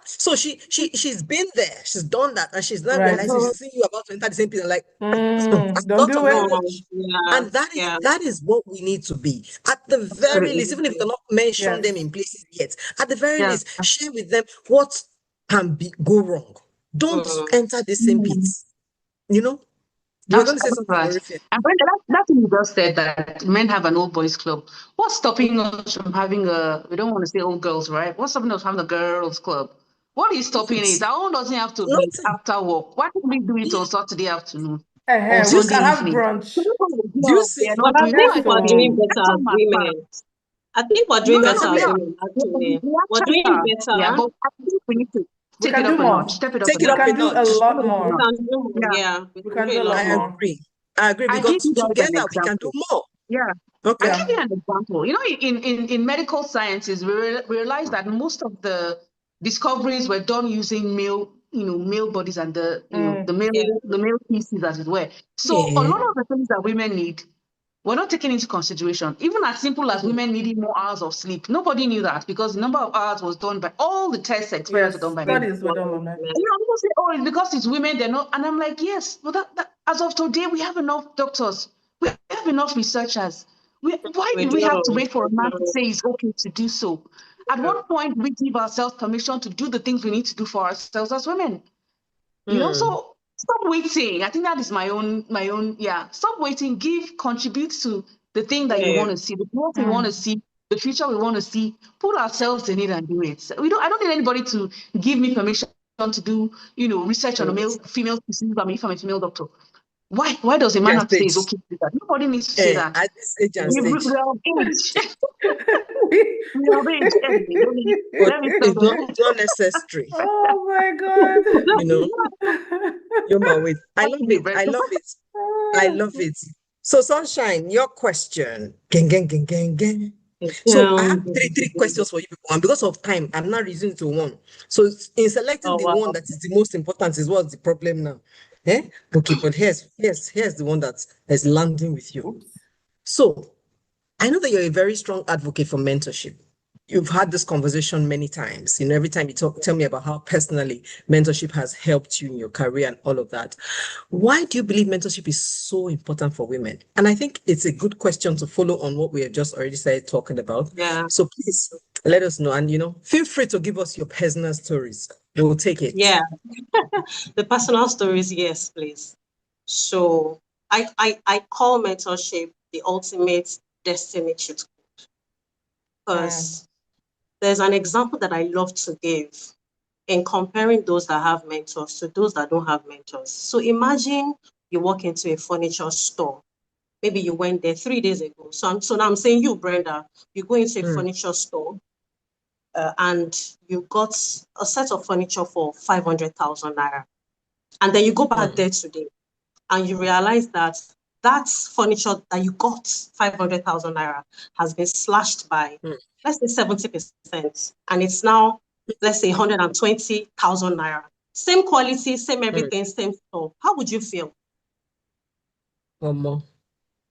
So she's been there, she's done that, and she's not realizing she's seeing you about to enter the same place, like don't do it. And that is what we need to be. At the very least, even if you cannot mention them in places yet, at the very least, share with them what can go wrong. Don't enter the same pits. You're going to say something horrific. And Brenda, that thing you just said, that men have an old boys club. What's stopping us from having we don't want to say old girls, right? What's stopping us from having a girls club? What is stopping it? Our own doesn't have to be after work. Why don't we do it on Saturday afternoon? We can have brunch. Do you see? But I think we're doing better as women. I think we're doing better as women, actually. We're doing better. Yeah, but I think we need to take it up a notch. Step it up. Take it up a notch. A lot more. We can do more. Yeah, we can do a lot more. I agree because together we can do more. Yeah. Okay. I'll give you an example. In medical sciences, we realize that most of the discoveries were done using male bodies and the male species, as it were. So a lot of the things that women need were not taken into consideration. Even as simple as women needing more hours of sleep. Nobody knew that because the number of hours was done by all the tests, experiments were done by men. Studies were done by men. People say, oh, it's because it's women, they're not. And I'm like, yes, but that as of today, we have enough doctors. We have enough researchers. Why do we have to wait for a man to say it's okay to do so? At what point do we give ourselves permission to do the things we need to do for ourselves as women? So stop waiting. I think that is my own, Stop waiting, contribute to the thing that you want to see, the growth we want to see, the future we want to see, put ourselves in it and do it. I don't need anybody to give me permission to do, research on a female species. I mean, if I'm a female doctor. Why does a man have to say it's okay to do that? Nobody needs to say that. At this age and stage. We are of age. We are of age. It's not necessary. Oh my God. You're my way. I love it. So Sunshine, your question. Gang. So I have three questions for you, and because of time, I'm not reasoning to one. So in selecting the one that is the most important is what's the problem now. Okay, but here's the one that is landing with you. So I know that you're a very strong advocate for mentorship. You've had this conversation many times. Every time you tell me about how personally mentorship has helped you in your career and all of that. Why do you believe mentorship is so important for women? And I think it's a good question to follow on what we have just already started talking about. Yeah. So please let us know, and feel free to give us your personal stories. We'll take it. Yeah. The personal stories, yes, please. So I call mentorship the ultimate destiny cheat code, because there's an example that I love to give in comparing those that have mentors to those that don't have mentors. So imagine you walk into a furniture store maybe you went there 3 days ago. So now I'm saying you, Brenda, you go into a furniture store and you got a set of furniture for 500,000 naira. And then you go back there today and you realize that that furniture that you got 500,000 naira has been slashed by, let's say 70%. And it's now, let's say 120,000 naira. Same quality, same everything, same store. How would you feel?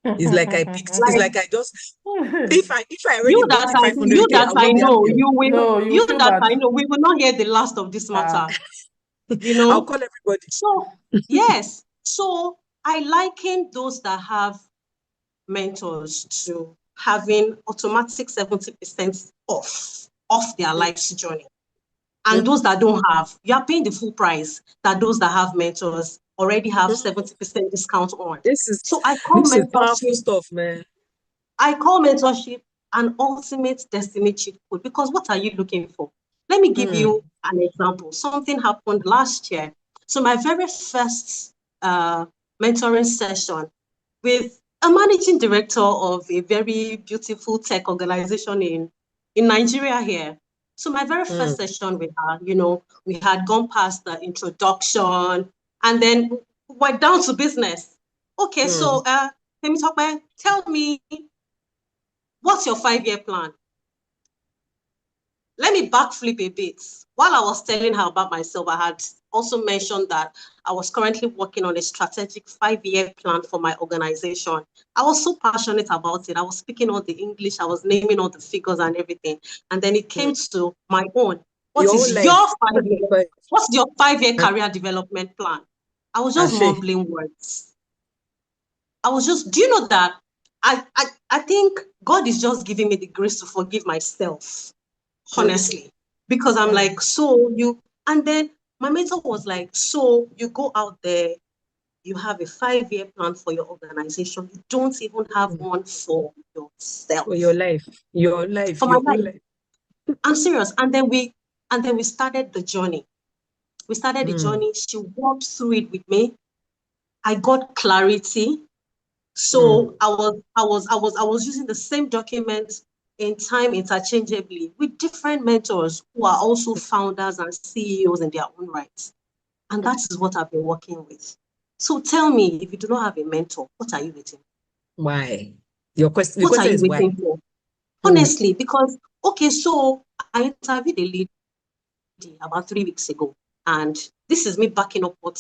It's like I picked. It's like I just. If I already You bought that it I 500K, I will not be know, happy. you will. No, you You feel that bad. I know, we will not hear the last of this matter. You know, I'll call everybody. So yes, so I liken those that have mentors to having automatic 70% off their life's journey. And those that don't have, you are paying the full price that those that have mentors already have 70% discount on. So I call this is powerful mentorship. stuff, man. I call mentorship an ultimate destiny cheat code, because what are you looking for? Let me give you an example. Something happened last year. So my very first mentoring session with a managing director of a very beautiful tech organization in Nigeria here. So my very first session with her, you know, we had gone past the introduction and then went down to business. Okay, so tell me, what's your 5-year plan? Let me backflip a bit. While I was telling her about myself, I had also mentioned that I was currently working on a strategic 5-year plan for my organization. I was so passionate about it. I was speaking all the English, I was naming all the figures and everything. And then it came to my own. What's your 5-year career development plan? I was just mumbling words. Do you know that I think God is just giving me the grace to forgive myself, honestly, because I'm like, and then my mentor was like, so you go out there, you have a 5-year plan for your organization. You don't even have one for yourself. For your life, for my life. I'm serious. And then we started the journey. We started the journey. She walked through it with me. I got clarity. So I was using the same documents in time interchangeably with different mentors who are also founders and CEOs in their own rights. And that is what I've been working with. So tell me, if you do not have a mentor, what are you waiting for? Why? Your question. What are you waiting for? Honestly, because so I interviewed a lady about 3 weeks ago, and this is me backing up what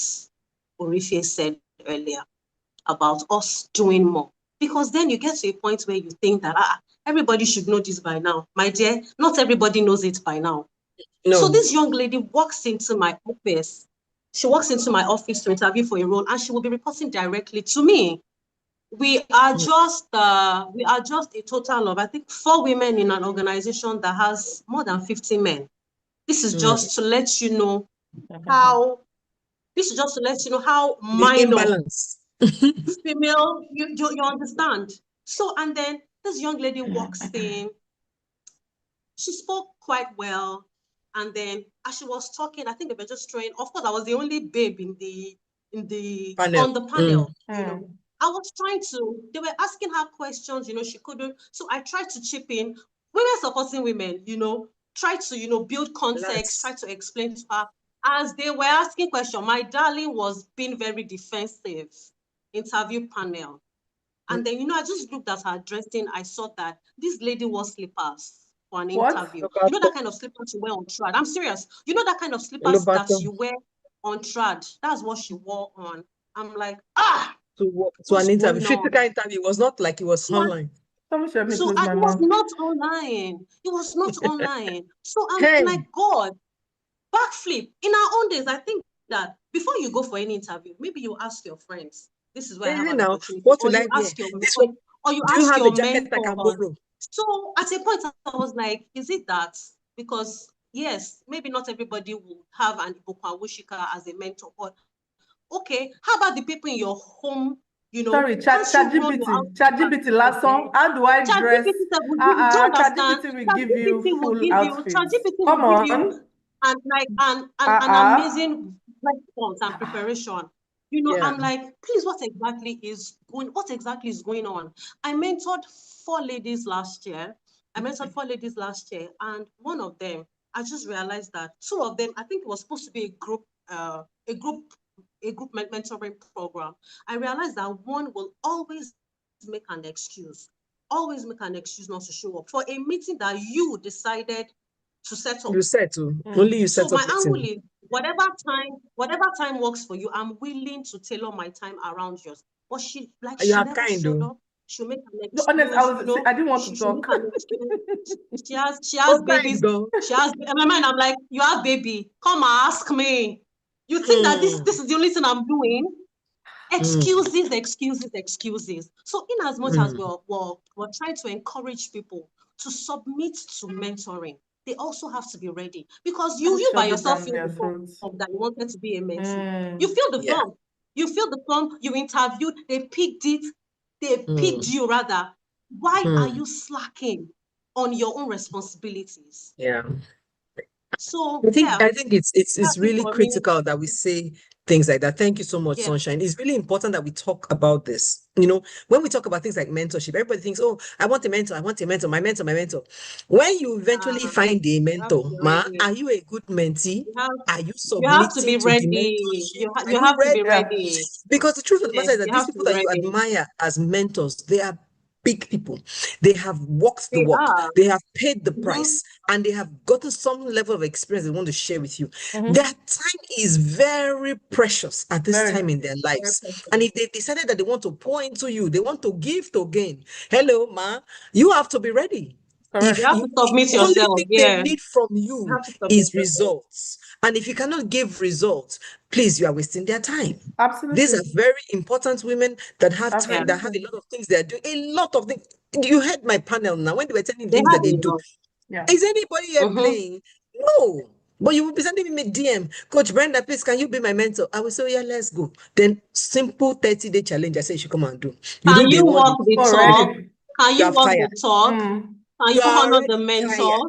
Orifie said earlier about us doing more. Because then you get to a point where you think that everybody should know this by now. My dear, not everybody knows it by now. No. So this young lady walks into my office. She walks into my office to interview for a role, and she will be reporting directly to me. We are just a total of, I think, 4 women in an organization that has more than 50 men. This is just to let you know how. This is just to let you know how minor female, you understand. So, and then this young lady walks in. She spoke quite well, and then as she was talking, I think they were just throwing. Of course, I was the only babe on the panel. You know, I was trying to. They were asking her questions. You know, she couldn't. So I tried to chip in. Women supporting women. You know, try to build context. Try to explain to her as they were asking questions. My darling was being very defensive. Interview panel. And then, I just looked at her dressing. I saw that this lady wore slippers for an interview. You know that kind of slippers you wear on trad? I'm serious. You know that kind of slippers that you wear on trad? That's what she wore on. I'm like, to an interview. Physical interview. It was not like it was online. So it was not online. It was not online. So I'm like, God, backflip. In our own days, I think that before you go for any interview, maybe you ask your friends. This is where I have an opportunity. What will I wear? Or you ask your mentor. So at a point, I was like, is it that? Because yes, maybe not everybody will have an Ibukwa Wushika as a mentor, but okay, how about the people in your home? Sorry, ChatGPT last song. How do I dress? ChatGPT will give you full outfits. Come on. And an amazing response and preparation. You know, Yeah. I'm like, please, what exactly is going on? I mentored 4 ladies last year. And one of them, I just realized that 2 of them, I think it was supposed to be a group mentoring program. I realized that one will always make an excuse not to show up for a meeting that you decided to set up. You said to only you So set my up angle meeting. is whatever time works for you, I'm willing to tailor my time around yours. But she You are never kind showed though. up. She'll make an No, excuse, honest, I didn't want to she'll make talk. an excuse. She Oh, has babies. kind girl. She has, in my mind, I'm like, you have baby. Come and ask me. You think that this is the only thing I'm doing? Excuses. So in as much as we're trying to encourage people to submit to mentoring, they also have to be ready, because you by Shove it yourself down feel their the form throats. that you wanted to be a mentee. Mm. You feel the Yeah. form. You interviewed, they picked you rather. Why are you slacking on your own responsibilities? Yeah. So I think it's that's it really for me. critical that we say things like that. Thank you so much, Yeah. Sunshine. It's really important that we talk about this. You know, when we talk about things like mentorship, everybody thinks, "Oh, I want a mentor. I want a mentor. My mentor, my mentor." When you eventually find a You have to mentor, be ma, ready. are you a good mentee? Are you You have to be submitting to the ready. mentorship? Are You you have to be ready? ready. Because the truth of the Yes, matter is that you these have to people be that you ready. admire as mentors, they are big people. They have walked the They walk, are. they have paid the Mhm. price, and they have gotten some level of experience they want to share with you. Mhm. Their time is very precious at this Very. time in their lives. Very And if they decided that they want to pour into you, they want to give to gain. Hello, ma, you have to be ready. Correct. You have to submit The only yourself. thing Yeah. they need from You you have to submit is yourself. results. And if you cannot give results, please, you are wasting their time. These are Absolutely. very important women that have time, that have a Absolutely. lot of things they are doing, a lot of things. You heard my panel now when they were telling They things that have they do. enough. Yeah. Is anybody here Mhm. playing? No. But you will be sending me a DM, Coach Brenda, please, can you be my mentor? I will say, oh, yeah, let's go. Then simple 30-day challenge, I say you should come and do. You do Can day you one, walk the talk? Already. Can you you have walk tired. the talk? Mm. Can You you are honor the already mentor? tired.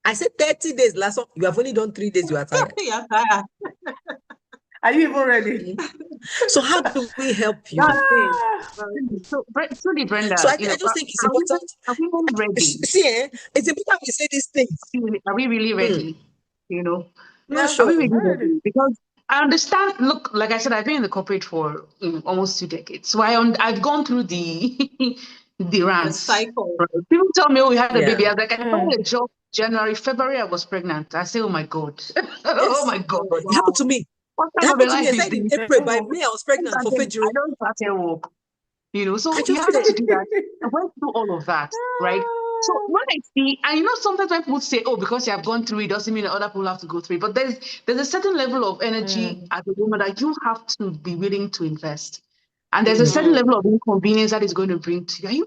I said 30 days last one. You have only done 3 days, you are tired. You're tired. Are you even ready? So how do we help you? That's it. So, truly, Brenda, So I you know, just think it's are we, important. are we even ready? See, it's important we say these things. Are we really ready? You know, Not Yeah. are sure. we really I'm ready. ready? Because I understand. Look, like I said, I've been in the corporate for almost 2 decades, so I've gone through the the The rants. cycle. Right? People tell me, "Oh, we had a Yeah. baby." I was like, I Mm. started a job January, February. I was pregnant. I say, "Oh my God, oh Yes. my God, It happened to me. what It kind of a happened to me. I life is said in this?" April, by Mm. May, I was pregnant for February. I don't start a work. You know, I so you just have said, to do that. I went through all of that, right? So when I see, and you know, sometimes when people say, "Oh, because you have gone through it, doesn't mean that other people have to go through it." But there's a certain level of energy Mm. as a woman that you have to be willing to invest, and there's a certain Mm. level of inconvenience that is going to bring to you. Are you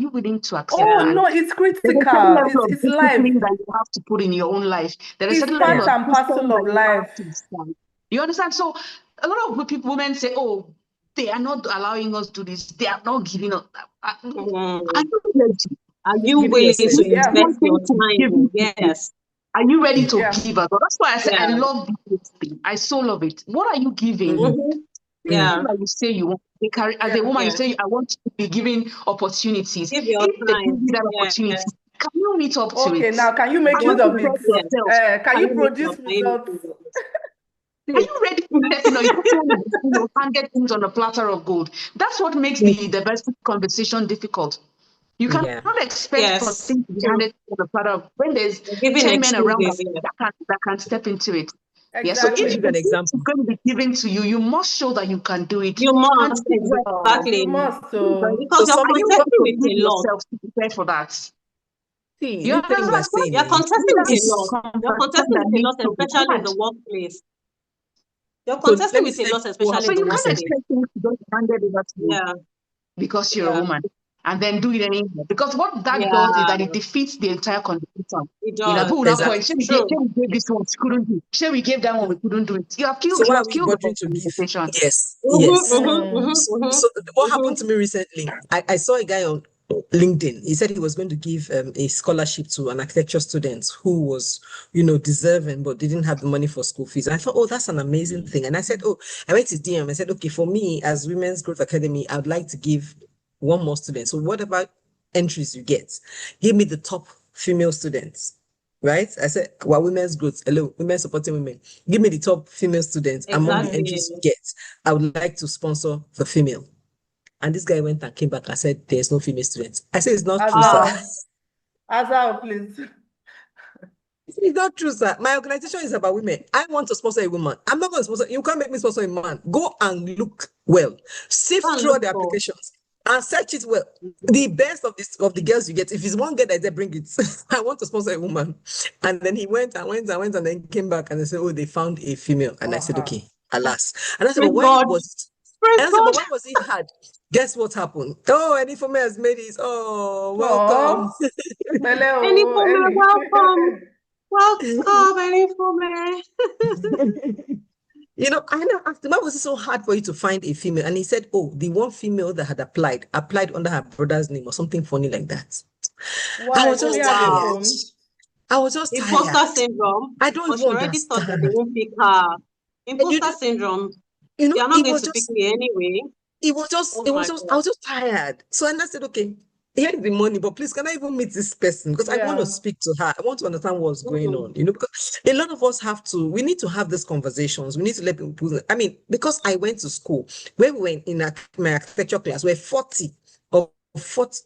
willing to accept Oh that? no, it's There's a certain critical. level of It's life. discipline that you have to put in your own life. There's a It's certain part level of and systems parcel that of you have life. to stand. You understand? So a lot of women say, "Oh, they are not allowing us to do this. They are not giving us." Are Mm. you ready? Are you giving willing yourself. to Yeah. invest your Wanting to give time? it to you. Yes. Are you ready to Yeah. give us? That's why I say I Yeah. love this thing. I so love it. What are you giving? Mm-hmm. Yeah. Like you say you want to carry as a Yeah. woman, you Yeah. say I want to be given opportunities. Give your If they give time. you that Yes. opportunity, can you meet up to Okay, it? now can you make Are use you of prepared it? yourself? Can you Can you meet produce up? Can you meet results? up? Are you ready to step in, or you just want to hand things on a platter of gold? That's what makes the diversity conversation difficult. You cannot Yeah. expect for Yes. things to be True. handed on a platter of when there's You're giving 10 men around excuses. Yeah. that can step into it. Yeah. So Let me if give Exactly. you an the things example. is going to be given to you, you must show that you can do it. You And must. this is where Exactly. You must. Because So you're somebody you got contesting to with give a lot. yourself to prepare for that. see, You this thing we're understand? saying, You're contesting with a lot. is You're Conversation contesting that with a needs lot, to be especially in had. the workplace. You're so let contesting me with a tell you lot, what especially So in happened the you can't recently. workplace. expect things to just be handed over to you Yeah. because you're a Yeah. woman and then do it anymore. Because what that does is Yeah. that it defeats the entire conversation. It You know, does. people will not point. Exactly. Shey True. we gave this one, we couldn't do it. Shey we gave that one, we couldn't do it. So You what are have we killed the whole bothering to give? conversation. Yes, Mm-hmm, yes. mm-hmm, Mm. mm-hmm, So, mm-hmm, so what mm-hmm. happened to me recently? I saw a guy on LinkedIn. He said he was going to give a scholarship to an architecture student who was, deserving, but didn't have the money for school fees. And I thought, oh, that's an amazing thing. And I said, I went to DM. I said, okay, for me as Women's Growth Academy, I would like to give one more student. So whatever entries you get, give me the top female students. Right? I said, well, women's growth, hello, women supporting women. Give me the top female students among the entries you get. I would like to sponsor the female. And this guy went and came back and said, there's no female students. I said, it's not true, sir. Azal, please. It's not true, sir. My organization is about women. I want to sponsor a woman. I'm not going to sponsor. You can't make me sponsor a man. Go and look well. Sift through all the applications and search it well. The best of the girls you get, if it's one girl that they bring it, I want to sponsor a woman. And then he went and then came back and they said, oh, they found a female. And I said, okay, alas. And I said, but why was it hard? Guess what happened? Oh, any female has made it. Oh, welcome. Any female, welcome. Welcome, any female. I asked him, why was it so hard for you to find a female? And he said, oh, the one female that had applied under her brother's name or something funny like that. Why? I was just tired. I was just tired. Imposter syndrome. I don't even already thought that they won't pick her. Imposter syndrome. They are not going to pick me anyway. I was just tired. So I said, okay, here is the money, but please, can I even meet this person? Because I want to speak to her. I want to understand what's going on, because a lot of us we need to have these conversations. We need to let people, because I went to school, when we were in my architecture class, we're 40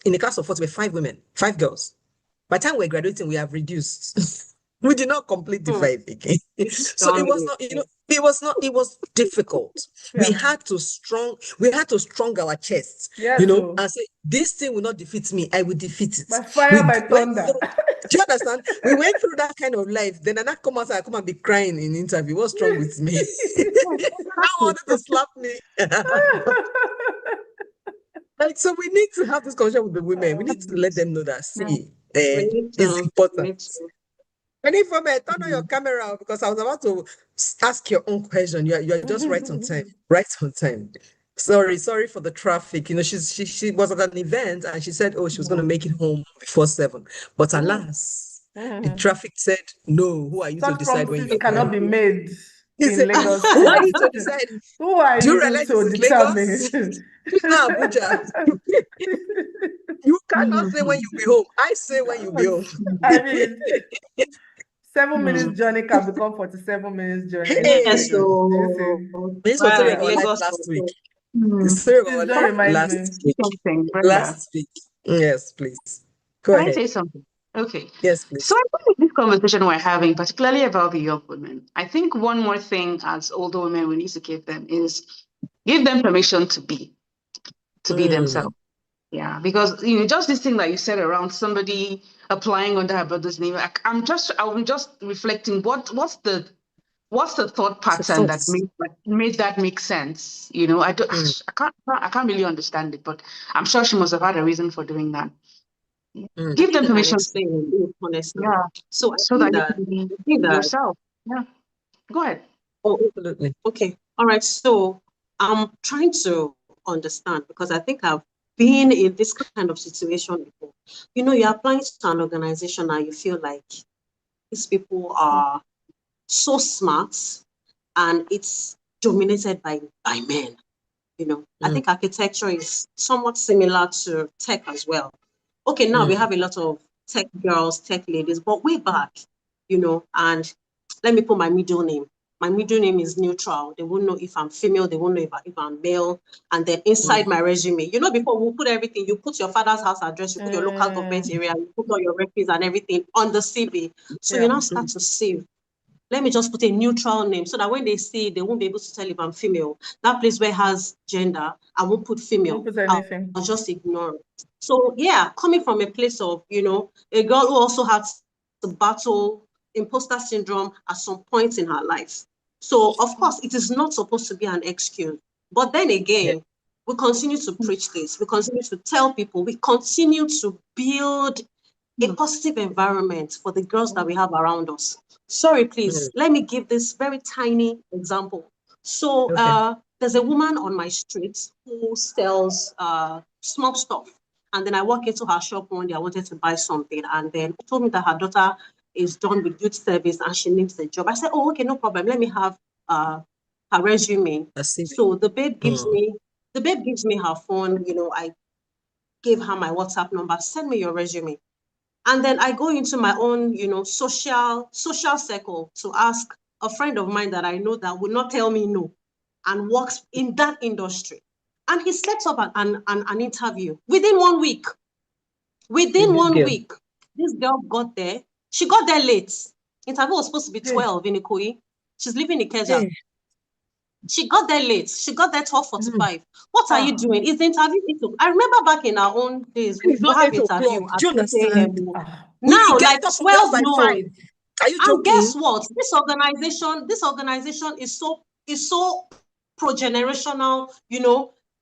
in a class of 40, we're 5 women, 5 girls. By the time we're graduating, we have reduced. We did not complete the 5 again. So it was not, it was difficult. Yeah. We had to strong our chests, and say, this thing will not defeat me, I will defeat it. By fire, by thunder. Do you understand? We went through that kind of life. Then I not come outside, I come and be crying in interview. What's wrong with me? I wanted to slap me. So we need to have this conversation with the women. We need to let them know that, it's important. And if turn on your camera, because I was about to ask your own question. You're just right on time. Right on time. Sorry for the traffic. She was at an event and she said, oh, she was going to make it home before 7. But alas, the traffic said, no. Who are you to decide when you cannot be made in said, Lagos? Who are you to decide? Who are Do you you realize to it's determine? Lagos? It's not Abuja. You cannot say when you'll be home. I say when you'll be home. I mean, 7 minutes journey can become 47 minutes journey. Yes, so this was Lagos last week. Last week. Yes, please. Go ahead. Can I say something? Okay. Yes, please. So I think this conversation we're having, particularly about the young women, I think one more thing as older women we need to give them permission to be themselves. Yeah, because just this thing that you said around somebody applying under her brother's name, I'm just reflecting what's the thought pattern that made that make sense. I can't really understand it, but I'm sure she must have had a reason for doing that. Give them permission. Honestly. Yeah. So that you can be yourself. Yeah. Go ahead. Oh, absolutely. Okay. All right. So I'm trying to understand, because I think I've been in this kind of situation before. You're applying to an organization and you feel like these people are so smart and it's dominated by men. I think architecture is somewhat similar to tech as well. Okay, now we have a lot of tech girls, tech ladies, but way back, and let me put my middle name. My middle name is neutral. They won't know if I'm female. They won't know if I'm male. And then inside my resume, before we put everything, you put your father's house address, you put your local government area, you put all your records and everything on the CV. So you now start to save. Let me just put a neutral name so that when they see, they won't be able to tell if I'm female. That place where it has gender, I won't put female. I'll just ignore it. So yeah, coming from a place of, a girl who also had to battle imposter syndrome at some point in her life. So of course, it is not supposed to be an excuse. But then again, we continue to preach this. We continue to tell people. We continue to build a positive environment for the girls that we have around us. Sorry, please, let me give this very tiny example. So there's a woman on my street who sells small stuff. And then I walked into her shop one day. I wanted to buy something, and then she told me that her daughter is done with youth service and she needs a job. I said, "Oh, okay, no problem. Let me have her resume." So the babe gives me her phone. I gave her my WhatsApp number. Send me your resume. And then I go into my own, social circle to ask a friend of mine that I know that will not tell me no and works in that industry. And he sets up an interview within 1 week. Within 1 week, this girl got there. She got there late. Interview was supposed to be 12 in Ikoyi. She's living in Ikeja. She got there late. She got there 12:45. What are you doing? Is the interview? I remember back in our own days, we have interview at 6 a.m. Now, like 12 noon. Are you joking? And guess what? This organization is so pro-generational.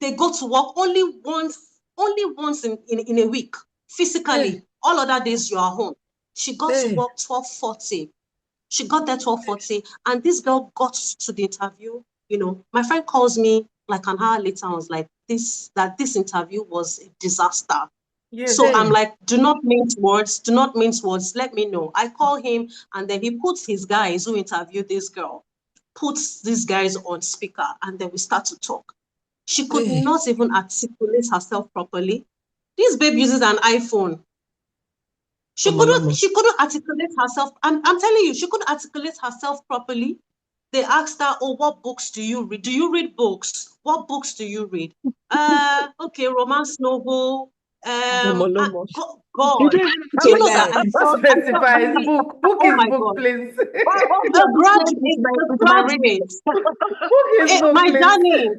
They go to work only once in a week, physically. All other days you are home. She got to work 12:40. She got there 12:40, and this girl got to the interview. My friend calls me like an hour later and was like, this interview was a disaster. So I'm like, do not mince words, let me know. I call him, and then he puts his guys who interviewed this girl, puts these guys on speaker, and then we start to talk. She could not even articulate herself properly. This babe uses an iPhone. She couldn't articulate herself. I'm telling you, she couldn't articulate herself properly. They asked her, "Oh, what books do you read? Do you read books? What books do you read?" Okay, romance novel. God, do you know that? Specify book. Book is book, please. The graduate. Book is book, my please. darling.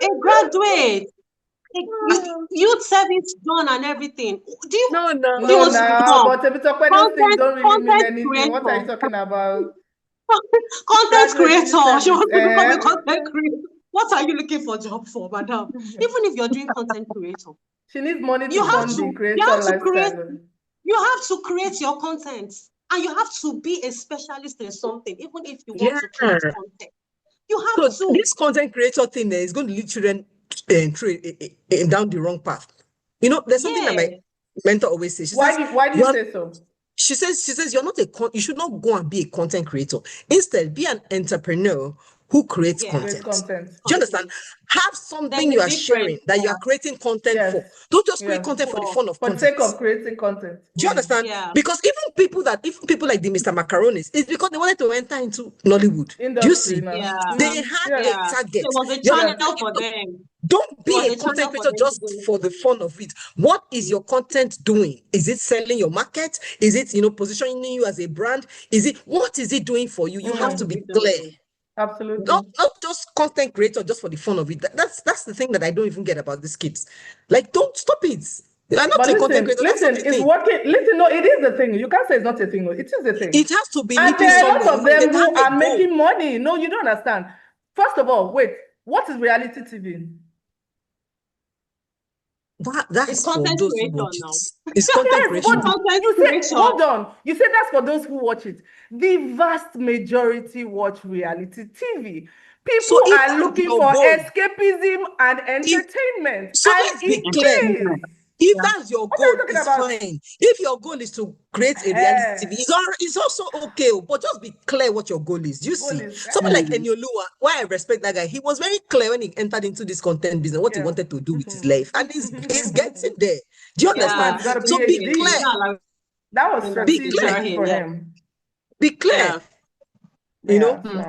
A graduate. Youth service done and everything. Do you? No, but if it's a question, don't really mean anything. Creator. What are you talking about? Content creator. She wants to become a content creator. What are you looking for a job for, madam? Even if you're doing content creator, she needs money to fund the creator lifestyle. You have to create your content, and you have to be a specialist in something, even if you want to create content. You have to. This content creator thing is going to lead children down the wrong path. There's something that my mentor always says. Why do you say so? She says you're not you should not go and be a content creator. Instead, be an entrepreneur who creates content. Do you understand? Have something you are sharing that you are creating content for. Don't just create content for the fun of content. For the sake of creating content. Do you understand? Because even people like the Mr. Macaronis, it's because they wanted to enter into Nollywood. Do you see? They had a target. It was a channel for them. Don't be a content creator just for the fun of it. What is your content doing? Is it selling your market? Is it, positioning you as a brand? What is it doing for you? You have to be clear. Absolutely. Not just content creator just for the fun of it. That's the thing that I don't even get about these kids. Like, don't stop it. I'm not a content creator. Listen, it's working. Listen, no, it is a thing. You can't say it's not a thing. It is a thing. It has to be. And there are a lot of them who are making money. No, you don't understand. First of all, wait. What is reality TV? That's content for those creator who watch now. it. It's content creation. Hold on. You said that's for those who watch it. The vast majority watch reality TV. People are looking for escapism and entertainment. Let's be clear. If that's your goal, it's fine. If your goal is to create a reality TV, it's also okay. But just be clear what your goal is. You see, someone like Enioluwa, why I respect that guy, he was very clear when he entered into this content business, what he wanted to do with his life. And he's getting there. Do you understand? So be clear. That was strategic for him. Be clear.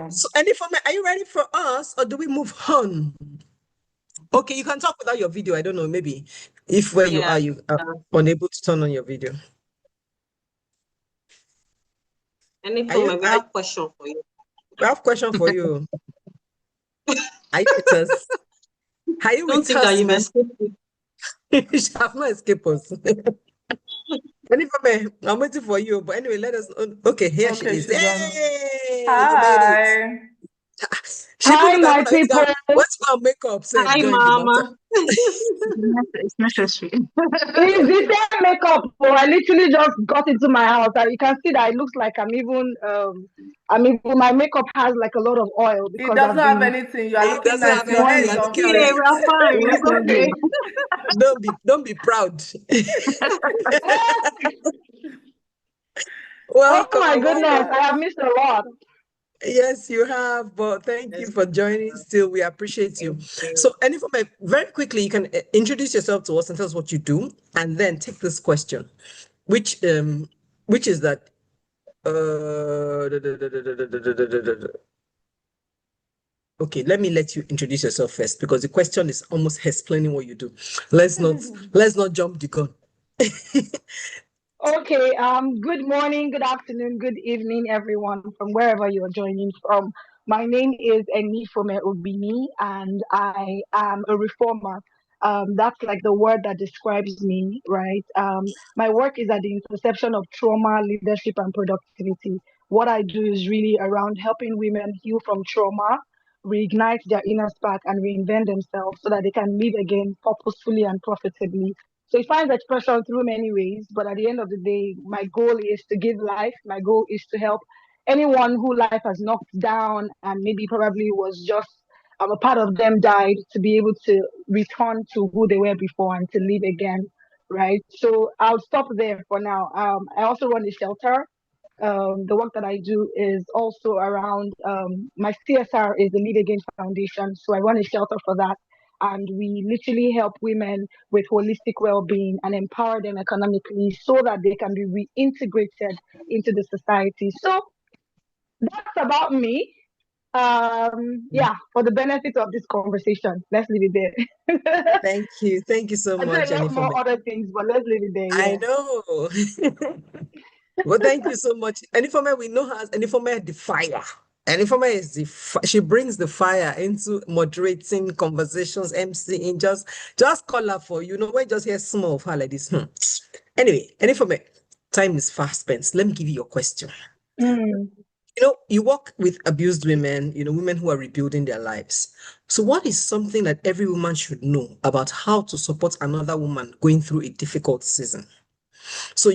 So are you ready for us, or do we move on? Okay, you can talk without your video. I don't know, maybe if where you are unable to turn on your video. We have a question for you. We have a question for you. Are you with us? Are you with us? You have not escaped us. I'm waiting for you. But anyway, let us know. Okay, here she is. Hey, hi. She Hi, couldn't my look at it. people. What's my makeup? Said Hi, join the matter. Mama. It's necessary. It's the same makeup. Oh, I literally just got into my house, and you can see that it looks like my makeup has like a lot of oil It because doesn't I've have been anything. You are It looking doesn't nice. have Your hair anything. is You're on looking point. Yeah, like, we are fine. You're It's looking okay. good. don't be proud. Oh Welcome, my goodness, welcome. I have missed a lot. Yes, you have, but thank you Yes. for joining still. We appreciate you. So, any from very quickly, you can introduce yourself to us and tell us what you do, and then take this question, which is that okay, let me let you introduce yourself first because the question is almost explaining what you do. Let's not jump the gun. Okay, good morning, good afternoon, good evening, everyone, from wherever you're joining from. My name is Enifome Obini, and I am a reformer. That's like the word that describes me, right? My work is at the intersection of trauma, leadership, and productivity. What I do is really around helping women heal from trauma, reignite their inner spark, and reinvent themselves so that they can live again purposefully and profitably. So it finds expression through many ways, but at the end of the day, my goal is to give life. My goal is to help anyone who life has knocked down and maybe probably was just a part of them died to be able to return to who they were before and to live again, right? So I'll stop there for now. I also run a shelter. The work that I do is also around my CSR is the Lead Again Foundation. So I run a shelter for that. And we literally help women with holistic well-being and empower them economically so that they can be reintegrated into the society. So that's about me. Yeah, for the benefit of this conversation, let's leave it there. Thank you. Thank you so I do a much, lot Anifome. more other things, but let's leave it there. I Yeah. know. Well, thank you so much. Anifome, we know her as Anifome the fire. Anifome is she brings the fire into moderating conversations, emceeing. Just call her for when just hear small of her like this. Anyway, Anifome, time is fast spent. Let me give you your question. Mm. You work with abused women, women who are rebuilding their lives. So, what is something that every woman should know about how to support another woman going through a difficult season? So,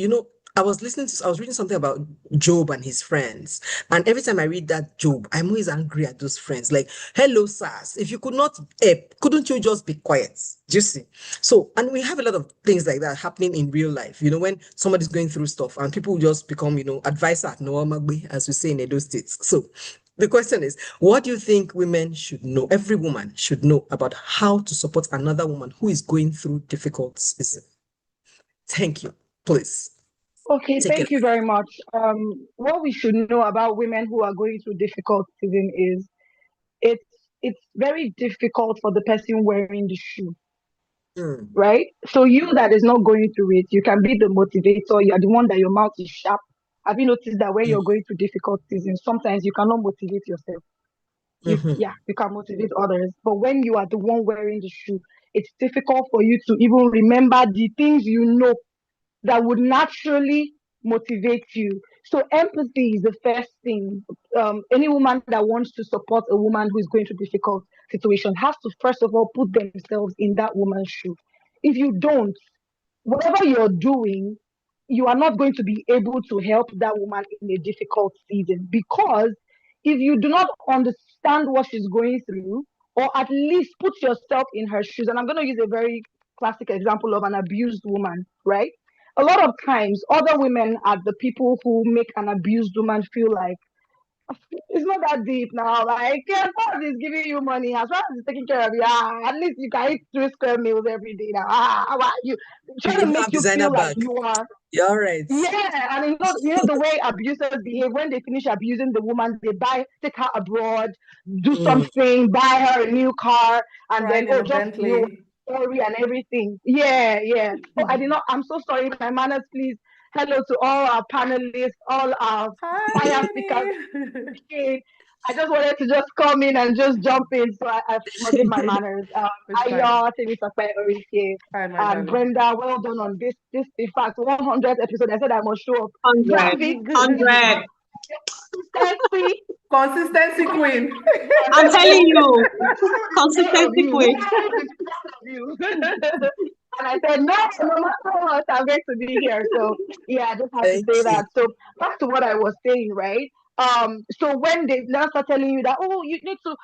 I was reading something about Job and his friends. And every time I read that Job, I'm always angry at those friends. Like, hello, sirs, if you could not help, couldn't you just be quiet? Do you see? So, and we have a lot of things like that happening in real life, when somebody's going through stuff and people just become, advisor at Noamagbe, as we say in Edo States. So, the question is, what do you think women should know, every woman should know about how to support another woman who is going through difficult season? Thank you. Please. Okay, Take thank it. you very much. What we should know about women who are going through difficult season is it's it's very difficult for the person wearing the shoe, Mm, right? So you that is not going through it, you can be the motivator. You are the one that your mouth is sharp. Have you noticed that when mm, you're going through difficult seasons, sometimes you cannot motivate yourself? mhm, You can motivate others, but when you are the one wearing the shoe, it's difficult for you to even remember the things you know that would naturally motivate you. So empathy is the first thing. Any woman that wants to support a woman who is going through difficult situation has to first of all put themselves in that woman's shoe. If you don't, whatever you're doing, you are not going to be able to help that woman in a difficult season because if you do not understand what she's going through, or at least put yourself in her shoes, and I'm going to use a very classic example of an abused woman, right? A lot of times, other women are the people who make an abused woman feel like it's not that deep now. Like, as far as he's giving you money, as far as he's taking care of you, at least you can eat 3 square meals every day now. How are you? You Trying to even make have you designer feel like bag. you are. You're all right. Yeah, and you know the way abusers behave when they finish abusing the woman, they take her abroad, do Mm, something, buy her a new car, and then Crying in a just Bentley. story and everything. Yeah, yeah. Oh, I did not. I'm so sorry. My manners, please. Hello to all our panelists, all our fire Hi, speakers. lady. Okay. I just wanted to just come in and just jump in, so I forgive my manners. It's fine. Ayo, Temitope Orike, Hi, my and darling. Brenda, well done on this. In fact, 100th episode. I said I must show up. 100. Traffic. 100. Consistency queen. I'm telling you, consistency queen. And I said, no matter what, I'm going to be here. So yeah, I just have to say that. So back to what I was saying, right? So when they now start telling you that, oh, you need to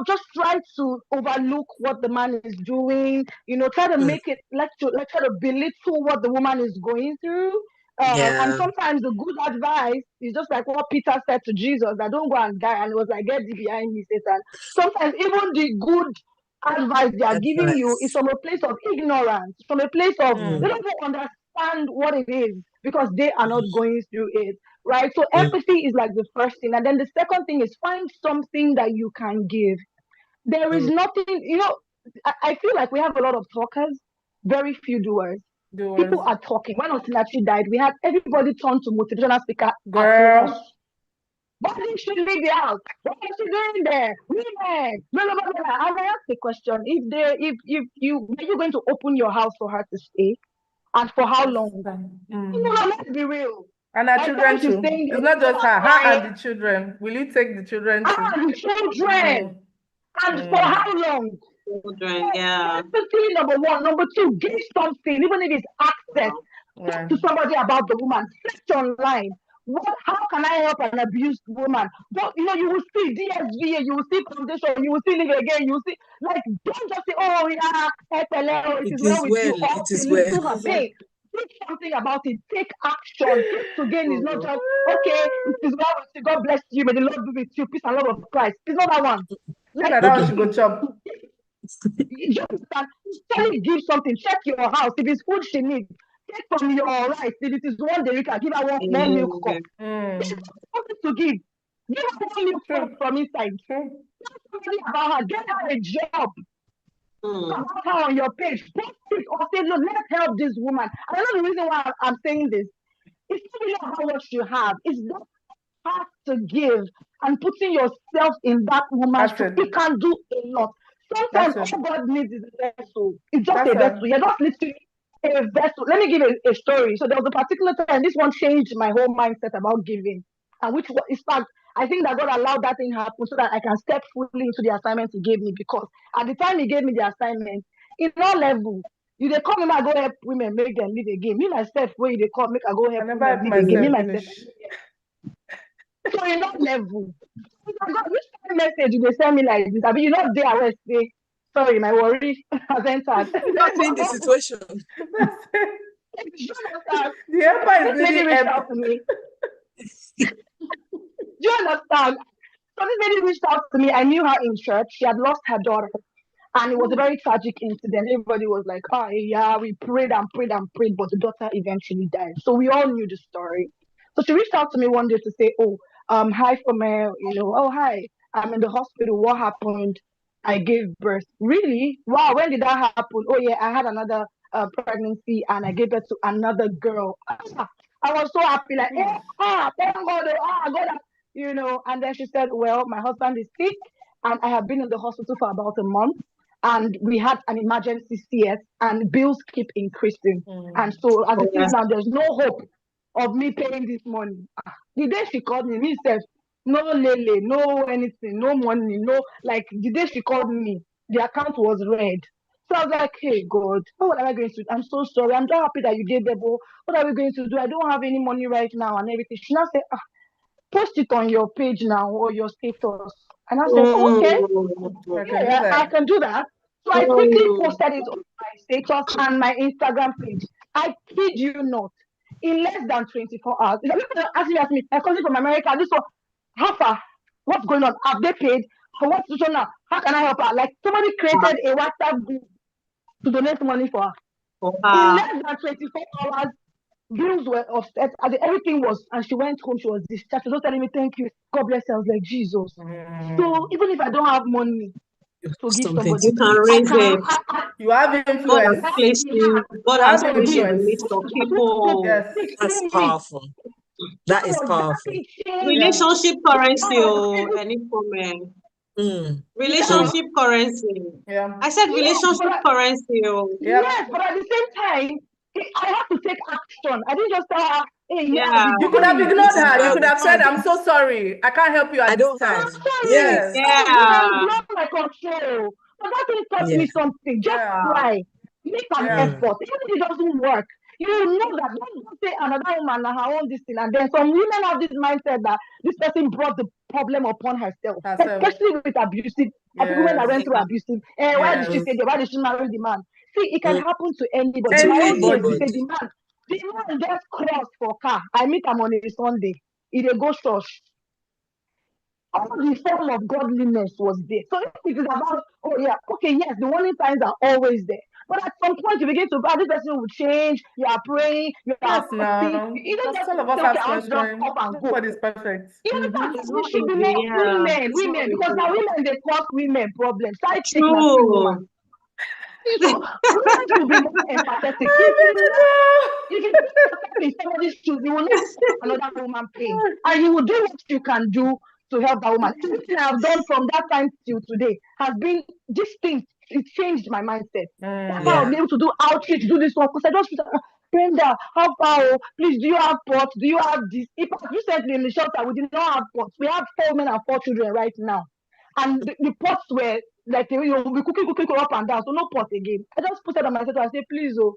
just try to overlook what the man is doing, try to make it try to belittle what the woman is going through. And sometimes the good advice is just like what Peter said to Jesus, that don't go and die. And it was like, get thee behind me, Satan. Sometimes even the good advice they are giving you is from a place of ignorance, from a place of they don't even understand what it is because they are not going through it, right? So empathy is like the first thing. And then the second thing is find something that you can give. There is nothing, I feel like we have a lot of talkers, very few doers. People are talking. When Osinachi died, we had everybody turn to motivational speaker. Girl. Why didn't she leave the house? What is she doing there? Women. Blah, blah, blah, blah. And I asked the question: if you're going to open your house for her to stay, and for how long? Let's be real. And our children too. It's not just her and the children. Will you take the children too? And the children. And for how long? Children, yeah. Empathy, number one. Number two, give something, even if it's access. Talk to somebody about the woman. Search online. How can I help an abused woman? But you will see DSVA, you will see foundation, you will see live again, you will see, like, don't just say, oh yeah, it is well with you, it is well. her pain. Do something about it. Take action. Gift to gain is not just, okay, it is well with you, God bless you, may the Lord be with you, peace and love of Christ. It's not that one. Like that one should go chop. You understand? Give something. Check your house. If it's food she needs, take from your rice. If it is one day, you can give her one small milk cup. Something to give. Give her one milk cup from inside. Tell somebody about her. Get her a job. About her on your page. Post it or say, look, let's help this woman. I know the reason why I'm saying this. It's not really about what you have. It's not hard to give and putting yourself in that woman's shoes. You can do a lot. Sometimes all God needs is a vessel. It's just a vessel. You're not literally a vessel. Let me give a story. So there was a particular time, this one changed my whole mindset about giving. And which was, in fact, I think that God allowed that thing happen so that I can step fully into the assignment He gave me. Because at the time He gave me the assignment, in all levels, you they come I go help women make them live again. Me myself, where they come make I go help women live again. Me myself. So in that level, which message they send me like this? I mean, you're not there. I will say, sorry, my worry has entered. Not in the situation. The helper is really reached out to me. Do you understand? So this lady reached out to me. I knew her in church. She had lost her daughter. And it was a very tragic incident. Everybody was like, oh, yeah, we prayed and prayed and prayed, but the daughter eventually died. So we all knew the story. So she reached out to me one day to say, oh, hi from oh, hi, I'm in the hospital. What happened? I gave birth. Really? Wow, when did that happen? Oh, yeah, I had another pregnancy and I gave birth to another girl. I was so happy, like, thank God, God, and then she said, well, my husband is sick and I have been in the hospital for about a month and we had an emergency CS and bills keep increasing. And so as it is now, there's no hope of me paying this money. The day she called me said, no lele, no anything, no money, no, like the day she called me, the account was red. So I was like, hey God, what am I going to do? I'm so sorry. I'm so happy that you gave the ball. What are we going to do? I don't have any money right now and everything. She now said, post it on your page now or your status. And I said, oh, okay. I can do that. So I quickly posted it on my status and my Instagram page. I kid you not. In less than 24 hours. If people ask me, I come from America, this one, how far? What's going on? Have they paid? For what situation now? How can I help her? Like somebody created a WhatsApp group to donate money for her. In less than 24 hours, bills were offset, everything was, and she went home, she was discharged. She was telling me, thank you, God bless her. I was like, Jesus. So even if I don't have money to give somebody, you can raise it. You have influence. God has placed you in the midst of people. Yes. That's powerful. That is powerful. Relationship currency, any comment? Relationship currency. Yeah. I said relationship currency. Yes, but at the same time, I have to take action. I didn't just tell her, hey, Yeah. You could have ignored her. You could have said, Fine. I'm so sorry. I can't help you at I this don't time. have. I'm sorry. Yes. Yes. Yeah. It's beyond my control. But that thing taught Yeah. me something. Just Yeah. try. Make an Yeah. effort. Even if it doesn't work, you know that don't say another woman and her own this thing. And then some women have this mindset that this person brought the problem upon herself. Herself. Especially with abusive, women that Yes. went through abusive. Why did she Yes. say that? Why did she marry the man? See, it can happen to anybody. To My own case, Anybody. say the man just crossed for car. I meet him on a Sunday. He dey go church. All the form of godliness was there. So if it is about, oh yeah, okay, yes, the warning signs are always there. But at some point, you begin to, this person will change. You are praying, you are Yes, fasting. now. You don't Because just all of us say, okay, have I want to just questions. up and go. Nobody's perfect. You understand? It's We not should be easy, more yeah. women, It's not because now easy. women, they cause women problems. Side chick, na still True. woman. So women should be more empathetic. If you put yourself in somebody's shoes, you will not feel another woman pain. And you will do what you can do to help that woman. Everything I have done from that time till today has been this thing. It changed my mindset. That's why I'll be able to do outreach, do this one. Because I just feel like, Brenda, how far? Oh, please, do you have pots? Do you have this? If recently in the shelter, we did not have pots. We have 4 men and 4 children right now. And the pots were like, we'll be cooking up and down. So no pot again. I just put it on myself and say, please, oh,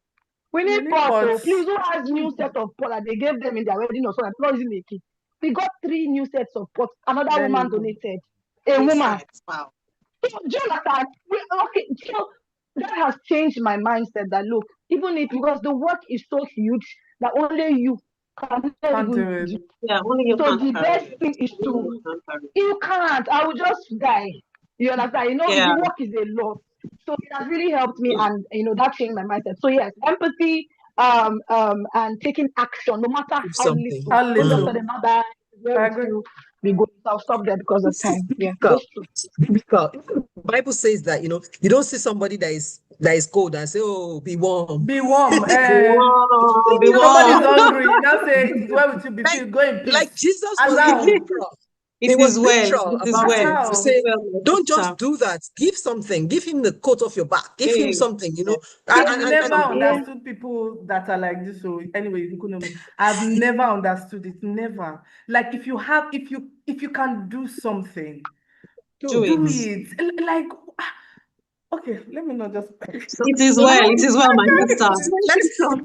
we need pots. Oh, please, who has new set of pots that they gave them in their wedding or so? I'm not using the key. We got 3 new sets of pots. Another There woman you go. donated. A woman. Wow. So, Jonathan, okay, so that has changed my mindset that look, even if, because the work is so huge that only you can Can't do even it. do. Yeah, only you So can the carry best it. thing is Only to, you can carry it. you can't, I will just die. You understand? You know, Yeah. the work is a lot. So it has really helped me, and that changed my mindset. So yes, empathy, and taking action, no matter how Something. little. How Don't just little. say, bye, where I with agree. you, we go. I'll stop there because of time. Yeah, Biblical. that's true. It's biblical. The Bible says that you don't see somebody that is cold and say, "Oh, be warm." Be warm. Wow, be Somebody's warm. hungry. You now say it is well with you. Be filled. Go in peace. Like Jesus As was how? literal. It He was is well. literal It is about well. it How? to It say, is well, my don't sister. just do that. Give something. Give him the coat off your back. Give him Hey, something. yeah. I've And never Yeah. understood people that are like this. So anyway, you could know me. I've never understood it. Never. Like if you can do something, Do do it. it. Like okay, let me not just. It is well. It is well, my sister.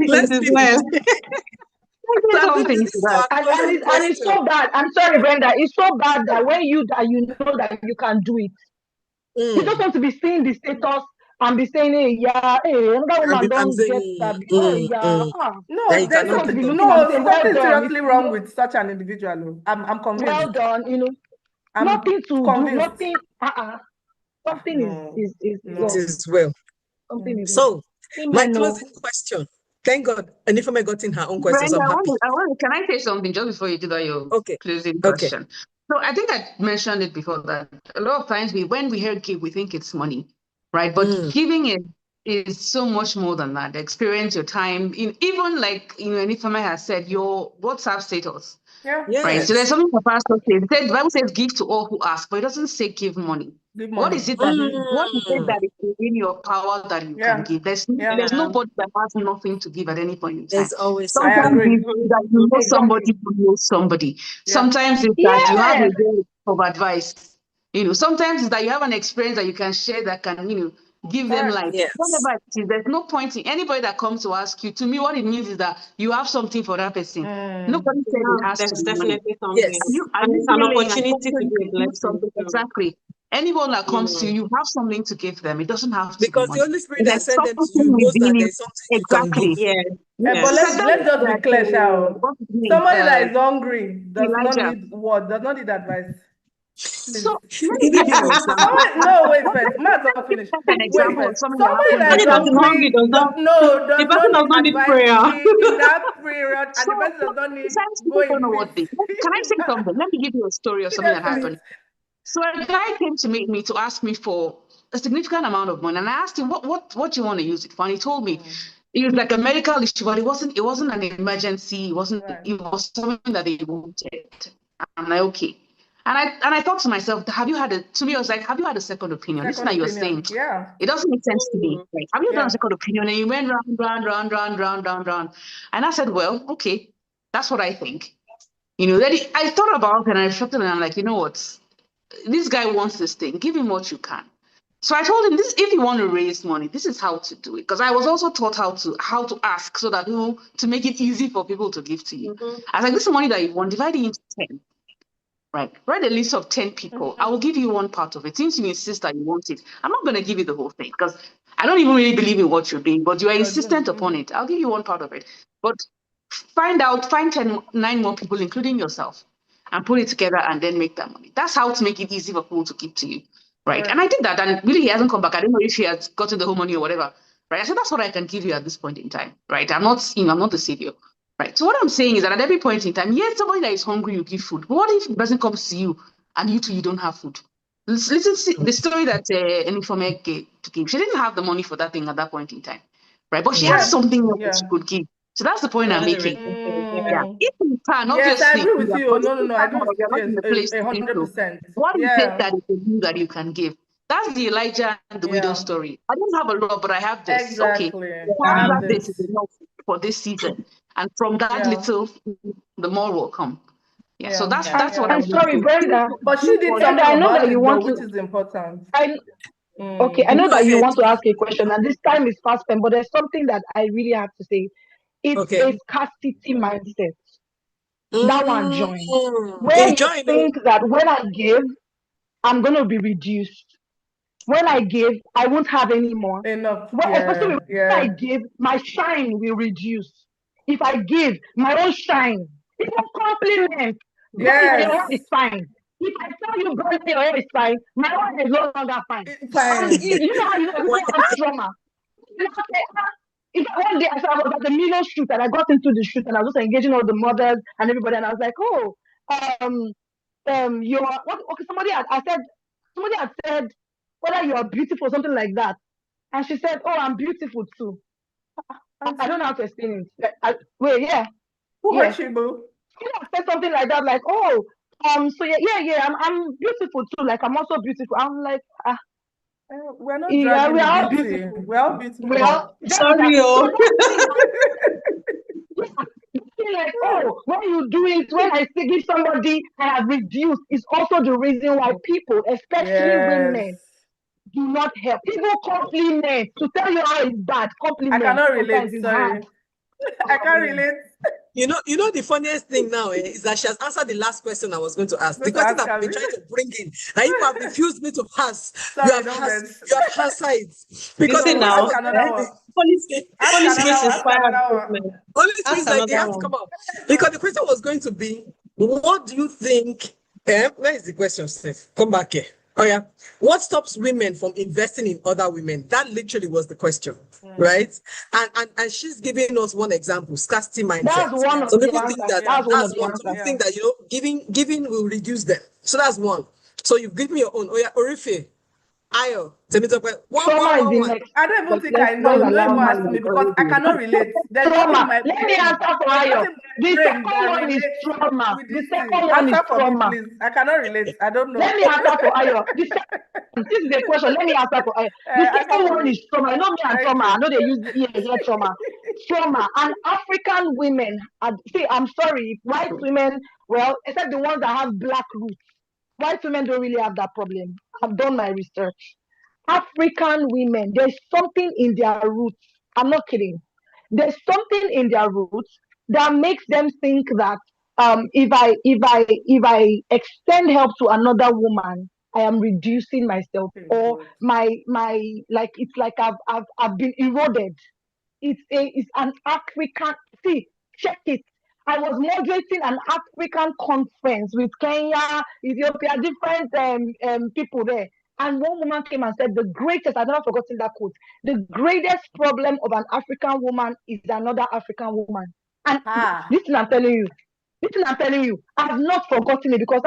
let's It is leave well. it. Say So I think something this to is that. our closing And it's question. so bad. I'm sorry, Brenda. It's so bad that when you know that you can do it, you just want to be seeing the status and be saying, hey, yeah, hey, another woman I'm don't get saying, that. Oh, yeah. No, that you there's cannot Want something. to be give up. looking and No, saying, well something done. seriously wrong with such an individual. I'm convinced. Well done. I'm Nothing to do. convinced. Nothing. Something No, is It off. no. is well. Something is off. So my closing question. Thank God, Anifeme got in her own questions. Brenda, I'm happy. can I say something just before you do that, your Okay. closing Okay. question? So I think I mentioned it before that a lot of times when we hear give, we think it's money, right? But giving is so much more than that. The experience, your time, even like Anifeme has said, your WhatsApp status. Yeah. Right. So Yes. there's something the pastor says. The Bible says give to all who ask, but it doesn't say give money. Give What money. is it that is in your power that you can give? There's nobody that has nothing to give at any point in time. There's always I Sometimes agree. it's that you know somebody who knows somebody. Yeah. Sometimes it's that you have a word of advice. Sometimes it's that you have an experience that you can share that can, give them life. Yes. Whatever it is, there's no point in anybody that comes to ask you. To me, what it means is that you have something for that person. Nobody said it has There's to be money. definitely something. Yes. And it's an willing and opportunity to open be a to do blessing. something? Exactly. Anyone that comes to you, you have something to give them. It doesn't have to Because be the money. Holy Spirit that There's sent them to something you knows that within you. there's something you can Exactly. give. Yes. But Yes. let's just be clear, Shao. What's his name? Somebody that is hungry does not Elijah. need what? Does not need advice. Please. So let He me give give you you an example. example. No, wait first. Might as well finish. An Wait example first. of something that Somebody that happened. is Somebody that is hungry hungry does not. does The not person does not need need advice prayer. in that period, and So the person does not need sometimes go people don't in know what peace. they. Can I say something? Let me give you a story of something that happened. So a guy came to meet me to ask me for a significant amount of money, and I asked him what do you want to use it for, and he told me it was like a medical issue, but it wasn't an emergency. It wasn't. Right. It was something that they wanted. I'm like, okay. And I thought to myself, have you had to me, I was like, have you had a second opinion? Listen that you're saying. Yeah. It doesn't make sense to me. Like, have you done a second opinion? And you went round. And I said, well, okay, that's what I think. Then I thought about it and I reflected and I'm like, you know what? This guy wants this thing. Give him what you can. So I told him this: if you want to raise money, this is how to do it. Because I was also taught how to ask so that to make it easy for people to give to you. I was like, this is money that you want, divide it into 10. Right. Write a list of 10 people. I will give you one part of it. Since you insist that you want it, I'm not going to give you the whole thing because I don't even really believe in what you're doing, but you are insistent upon it. I'll give you one part of it. But find 9 more people, including yourself, and put it together and then make that money. That's how to make it easy for people to give to you. Right. And I did that. And really, he hasn't come back. I don't know if he has gotten the whole money or whatever. Right. I said, that's what I can give you at this point in time. Right. I'm not the savior. Right. So what I'm saying is that at every point in time, yes, somebody that is hungry, you give food. But what if the person comes to you and you don't have food? Listen to the story that Informe gave. She didn't have the money for that thing at that point in time. Right. But she has something else that she could give. So that's the point I'm making. Yeah. If you can, yes, obviously. I agree with you. No, I do. You're not in the place to do so. 100%. What is it that is the you that you can give? That's the Elijah and the widow story. I don't have a lot, but I have this. Exactly. Okay. I have this is enough for this season. And from that little, the more will come. Yeah. So that's what I'm sorry, Brenda. But she did something I know about that you want which is important. Okay, I know that you want to ask a question, and this time is fast spent, but there's something that I really have to say. It's a scarcity mindset. That one join. Where you think that when I give, I'm going to be reduced. When I give, I won't have any more. Enough. Especially when I give, my shine will reduce. If I give, my own shine, it's a compliment. Yes. Your own is fine. If I tell you, Brenda, your hair is fine, my own is no longer fine. Fine. You know how you know I'm trauma. One day I was at the Milo shoot and I got into the shoot and I was just engaging all the mothers and everybody and I was like, you're what? Okay, somebody had said whether you are beautiful or something like that, and she said, "Oh, I'm beautiful too." I don't know how to explain it. Who hurt you, boo? She said something like that, like, "Oh, so I'm beautiful too. Like I'm also beautiful." I'm like, we're not dragging we are all beautiful. We're all beautiful. Well, sorry, like, oh, when you do it, when I give somebody, I have reduced. It's also the reason why people, especially women, do not help. People compliment to tell you how it's bad. Compliment. I cannot relate. Sorry, I can't relate. You know the funniest thing now is that she has answered the last question I was going to ask. The question that I've been trying to bring in, and you have refused me to ask. Sorry, you have answered it. Because now, Holy Spirit inspired. Holy Spirit is like, they have to come out. Because the question was going to be, what do you think? Where is the question, Steph? Come back here. Oh yeah. What stops women from investing in other women? That literally was the question, right? And she's giving us one example: scarcity mindset. That's one of the answers. That's one of the answers. Some think that giving will reduce them. So that's one. So you've given me your own. Oh yeah, Orife, Ayo, one. I don't even think I know. Don't even ask me because I cannot relate. Trauma. Let me answer for Ayo. The second one is trauma. The second one is trauma. Please. I cannot relate. I don't know. Let me answer for Ayo. This is the question. Let me answer for Ayo. The second one is trauma. I know me and trauma. I know they use trauma. Trauma. And African women, see, I'm sorry, white women, well, except the ones that have black roots. White women don't really have that problem. I've done my research. African women, there's something in their roots. I'm not kidding. There's something in their roots that makes them think that if I extend help to another woman, I am reducing myself, or it's like I've been eroded. It's an African. See, check it. I was moderating an African conference with Kenya, Ethiopia, different people there. And one woman came and said, I've never forgotten that quote, the greatest problem of an African woman is another African woman. And listen, I'm telling you, I've not forgotten it because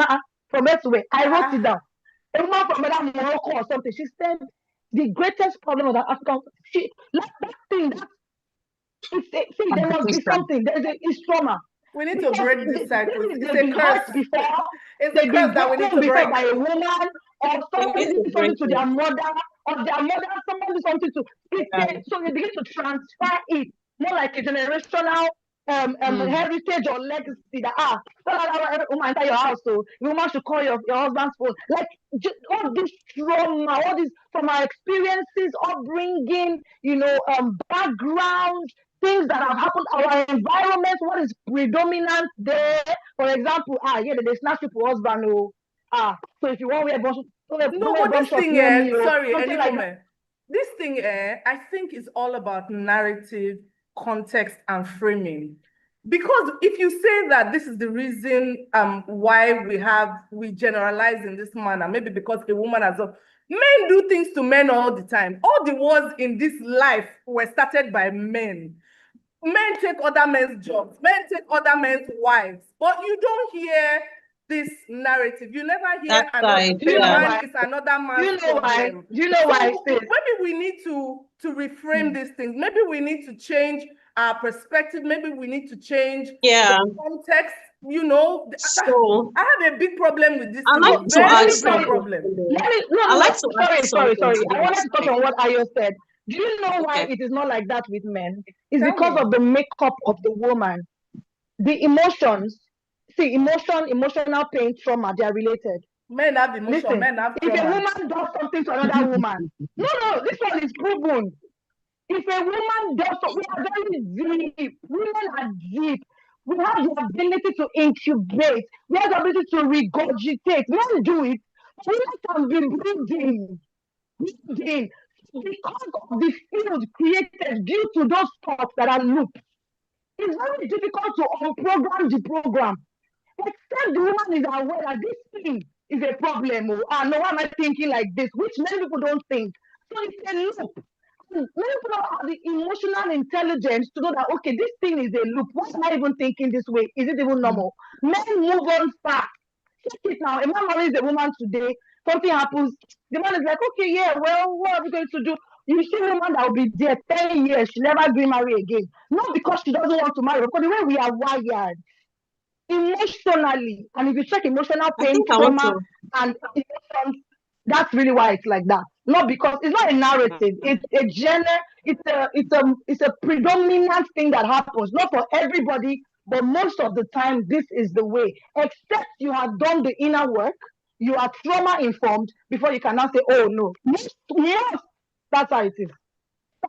from elsewhere, I wrote it down. A woman from Morocco or something, she said, the greatest problem of an African, that thing, there must be something. It's trauma. We need to break this cycle. It's They've a been curse. hurt before. It's a They've been curse that we need broken to before break. by a woman, or somebody need to did something break to their mother, or their mother, somebody did something to it. So they begin to transfer it more like a generational heritage or legacy that every woman enter your house, so the woman should call your husband's phone. Like all this trauma, all this from our experiences, upbringing, background, things that have happened, our environment, what is predominant there. For example, they snatch people husband, so if you want to wear a bunch, No, but this thing, sorry, something like that. This thing, I think is all about narrative, context, and framing. Because if you say that this is the reason why we generalize in this manner, maybe because a woman has men do things to men all the time. All the wars in this life were started by men. Men take other men's jobs, men take other men's wives, but you don't hear this narrative. You never hear man is another man's problem. Do you know why? Maybe we need to reframe these things. Maybe we need to change our perspective. Maybe we need to change the context. So I have a big problem with this. I like to add something. Problem. Sorry. I wanted to touch on what Ayo said. Do you know why it is not like that with men? It's because of the makeup of the woman. The emotions, emotional pain, trauma, they are related. Men have emotion, listen, men have if trauma. a woman does something to another woman, no, this one is proven. If a woman does something, we are very deep. Women are deep. We have the ability to incubate. We have the ability to regurgitate. Men do it. Women can be breathing. Because of the field created due to those thoughts that are looped. It's very difficult to unprogram the program. Except the woman is aware that this thing is a problem. No, why am I thinking like this? Which many people don't think. So it's a loop. Many people don't have the emotional intelligence to know that, okay, this thing is a loop. Why am I even thinking this way? Is it even normal? Men move on fast. Check it now. A man marries a woman today. Something happens. The man is like, okay, yeah, well, what are we going to do? You see a woman that will be there 10 years, she never will marry again. Not because she doesn't want to marry, because the way we are wired emotionally, and if you check emotional pain, trauma, and emotions, that's really why it's like that. Not because it's not a narrative, it's a genre, it's a predominant thing that happens, not for everybody, but most of the time this is the way. Except you have done the inner work, you are trauma informed before you can now say, oh no. Yes, that's how it is.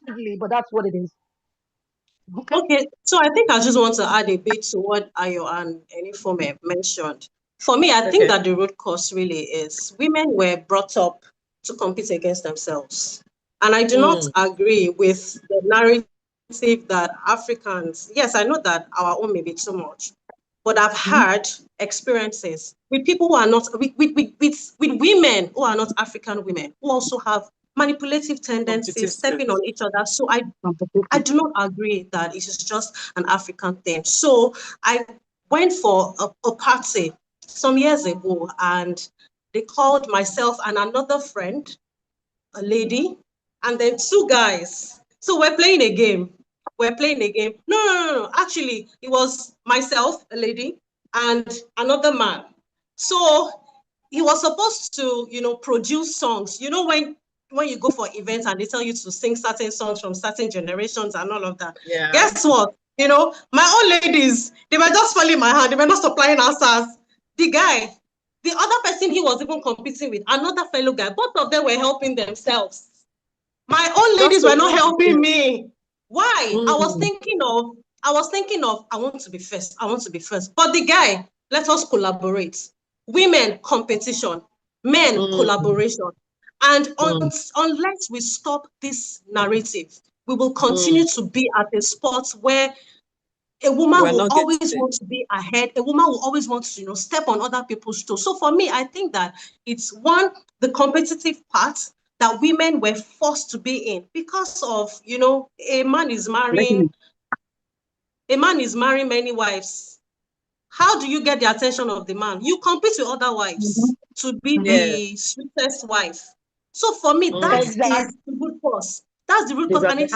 Sadly, but that's what it is. Okay, so I think I just want to add a bit to what Ayo and Enifome mentioned. For me, I think that the root cause really is women were brought up to compete against themselves. And I do not agree with the narrative that Africans, yes, I know that our own may be too much, but I've had experiences with people who are not, with women who are not African women, who also have manipulative tendencies, stepping on each other. So I do not agree that it is just an African thing. So I went for a party some years ago, and they called myself and another friend, a lady, and then two guys. So we're playing a game. No. Actually, it was myself, a lady, and another man. So he was supposed to, produce songs. You know, when you go for events and they tell you to sing certain songs from certain generations and all of that. Yeah. Guess what? My own ladies, they were just falling my hand. They were not supplying answers. The other person he was even competing with, another fellow guy, both of them were helping themselves. My own ladies were not helping me. Why? I was thinking of, I want to be first. But the guy, let us collaborate. Women, competition. Men, collaboration. And unless we stop this narrative, we will continue to be at a spot where a woman will always want to be ahead. A woman will always want to, step on other people's toes. So for me, I think that it's one, the competitive part that women were forced to be in because of, a man is marrying many wives. How do you get the attention of the man? You compete with other wives to be the sweetest wife. So for me, that is the root cause. That's the root cause, and it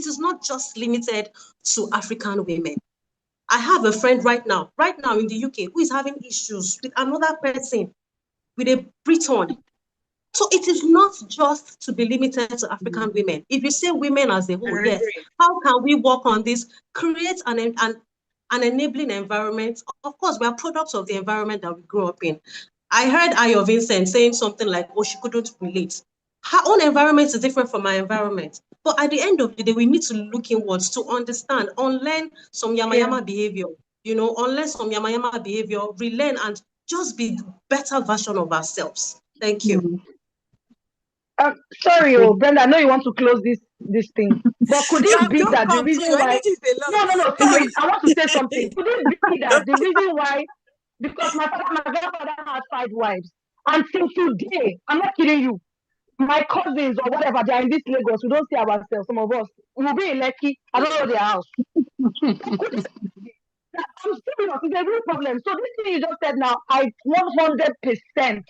is not just limited to African women. I have a friend right now in the UK who is having issues with another person with a Briton. So it is not just to be limited to African women. If you say women as a whole, yes, how can we work on this, create an enabling environment? Of course, we are products of the environment that we grew up in. I heard Ayo Vincent saying something like, oh, she couldn't relate. Her own environment is different from my environment. But at the end of the day, we need to look inwards to understand, unlearn some yama behavior, unlearn some yama behavior, relearn, and just be the better version of ourselves. Thank you. Sorry, Brenda, I know you want to close this thing, but could it be that the reason why? No, sorry, I want to say something. Could it be that the reason why? Because my grandfather had 5 wives, and till today, I'm not kidding you, my cousins or whatever, they are in this Lagos. We don't see ourselves. Some of us will be in Lekki. I don't know their house. I'm serious. It's a real problem. So this thing you just said now, I 100%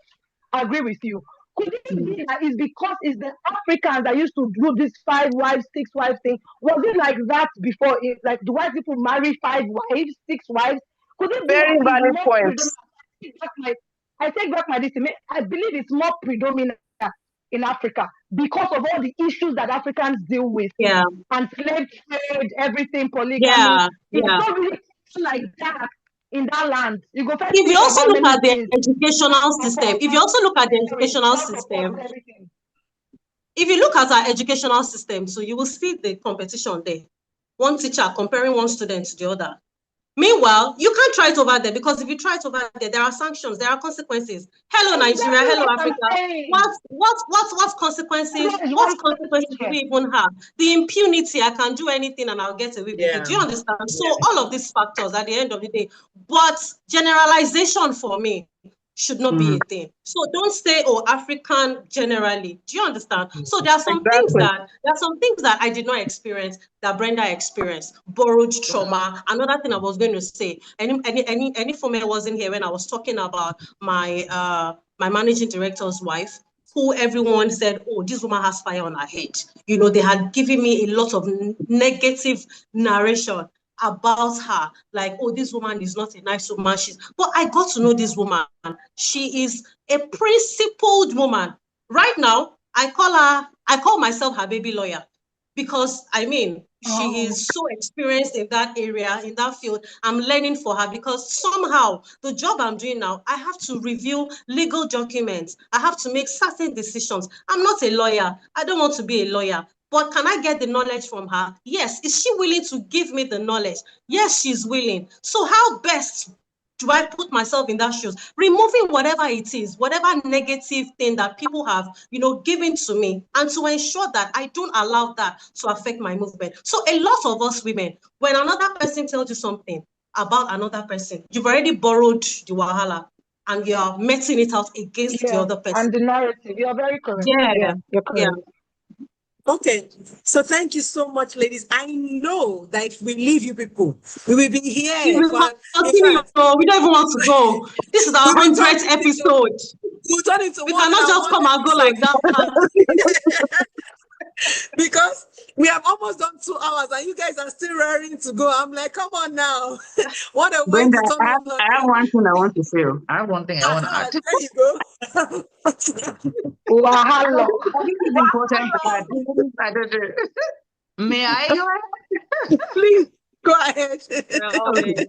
agree with you. Could it be that it's because it's the Africans that used to do this 5 wives, 6 wives thing? Was it like that before? Like, do white people marry 5 wives, 6 wives? Could it be Very valid point. I take back my decision. I believe it's more predominant in Africa because of all the issues that Africans deal with. Yeah. And slave trade, everything, polygamy. Yeah. It's not really like that in that land. You go if you also look at the educational system, if you look at our educational system, so you will see the competition there. One teacher comparing one student to the other. Meanwhile, you can't try it over there, because if you try it over there are sanctions, there are consequences. Hello, Nigeria. Hello, Africa. What consequences? What consequences do we even have? The impunity, I can do anything and I'll get away with it. Do you understand? So all of these factors at the end of the day, but generalization for me should not be a thing. So don't say, oh, African generally. Do you understand? So there are some things that I did not experience that Brenda experienced. Borrowed trauma. Another thing I was going to say, any female wasn't here when I was talking about my my managing director's wife, who everyone said, oh, this woman has fire on her head. They had given me a lot of negative narration about her, like, oh, this woman is not a nice woman. But I got to know this woman. She is a principled woman. Right now, I call myself her baby lawyer, because she is so experienced in that area, in that field. I'm learning for her, because somehow the job I'm doing now, I have to review legal documents. I have to make certain decisions. I'm not a lawyer. I don't want to be a lawyer. But can I get the knowledge from her? Yes. Is she willing to give me the knowledge? Yes, she's willing. So how best do I put myself in that shoes? Removing whatever it is, whatever negative thing that people have, given to me, and to ensure that I don't allow that to affect my movement. So a lot of us women, when another person tells you something about another person, you've already borrowed the wahala and you are meting it out against the other person. And the narrative, you're very correct. Yeah, you're correct. Okay, so thank you so much, ladies. I know that if we leave you people, we will be here. We don't even want to go. This is our 100th episode. We cannot just come and go like that. Because we have almost done 2 hours and you guys are still raring to go. I'm like, come on now. What a way Brenda, to turn I have one thing I want to say. I have one thing I want to add. There you go. Wahala. This is important. I don't know. May I go ahead? Please go ahead. Okay.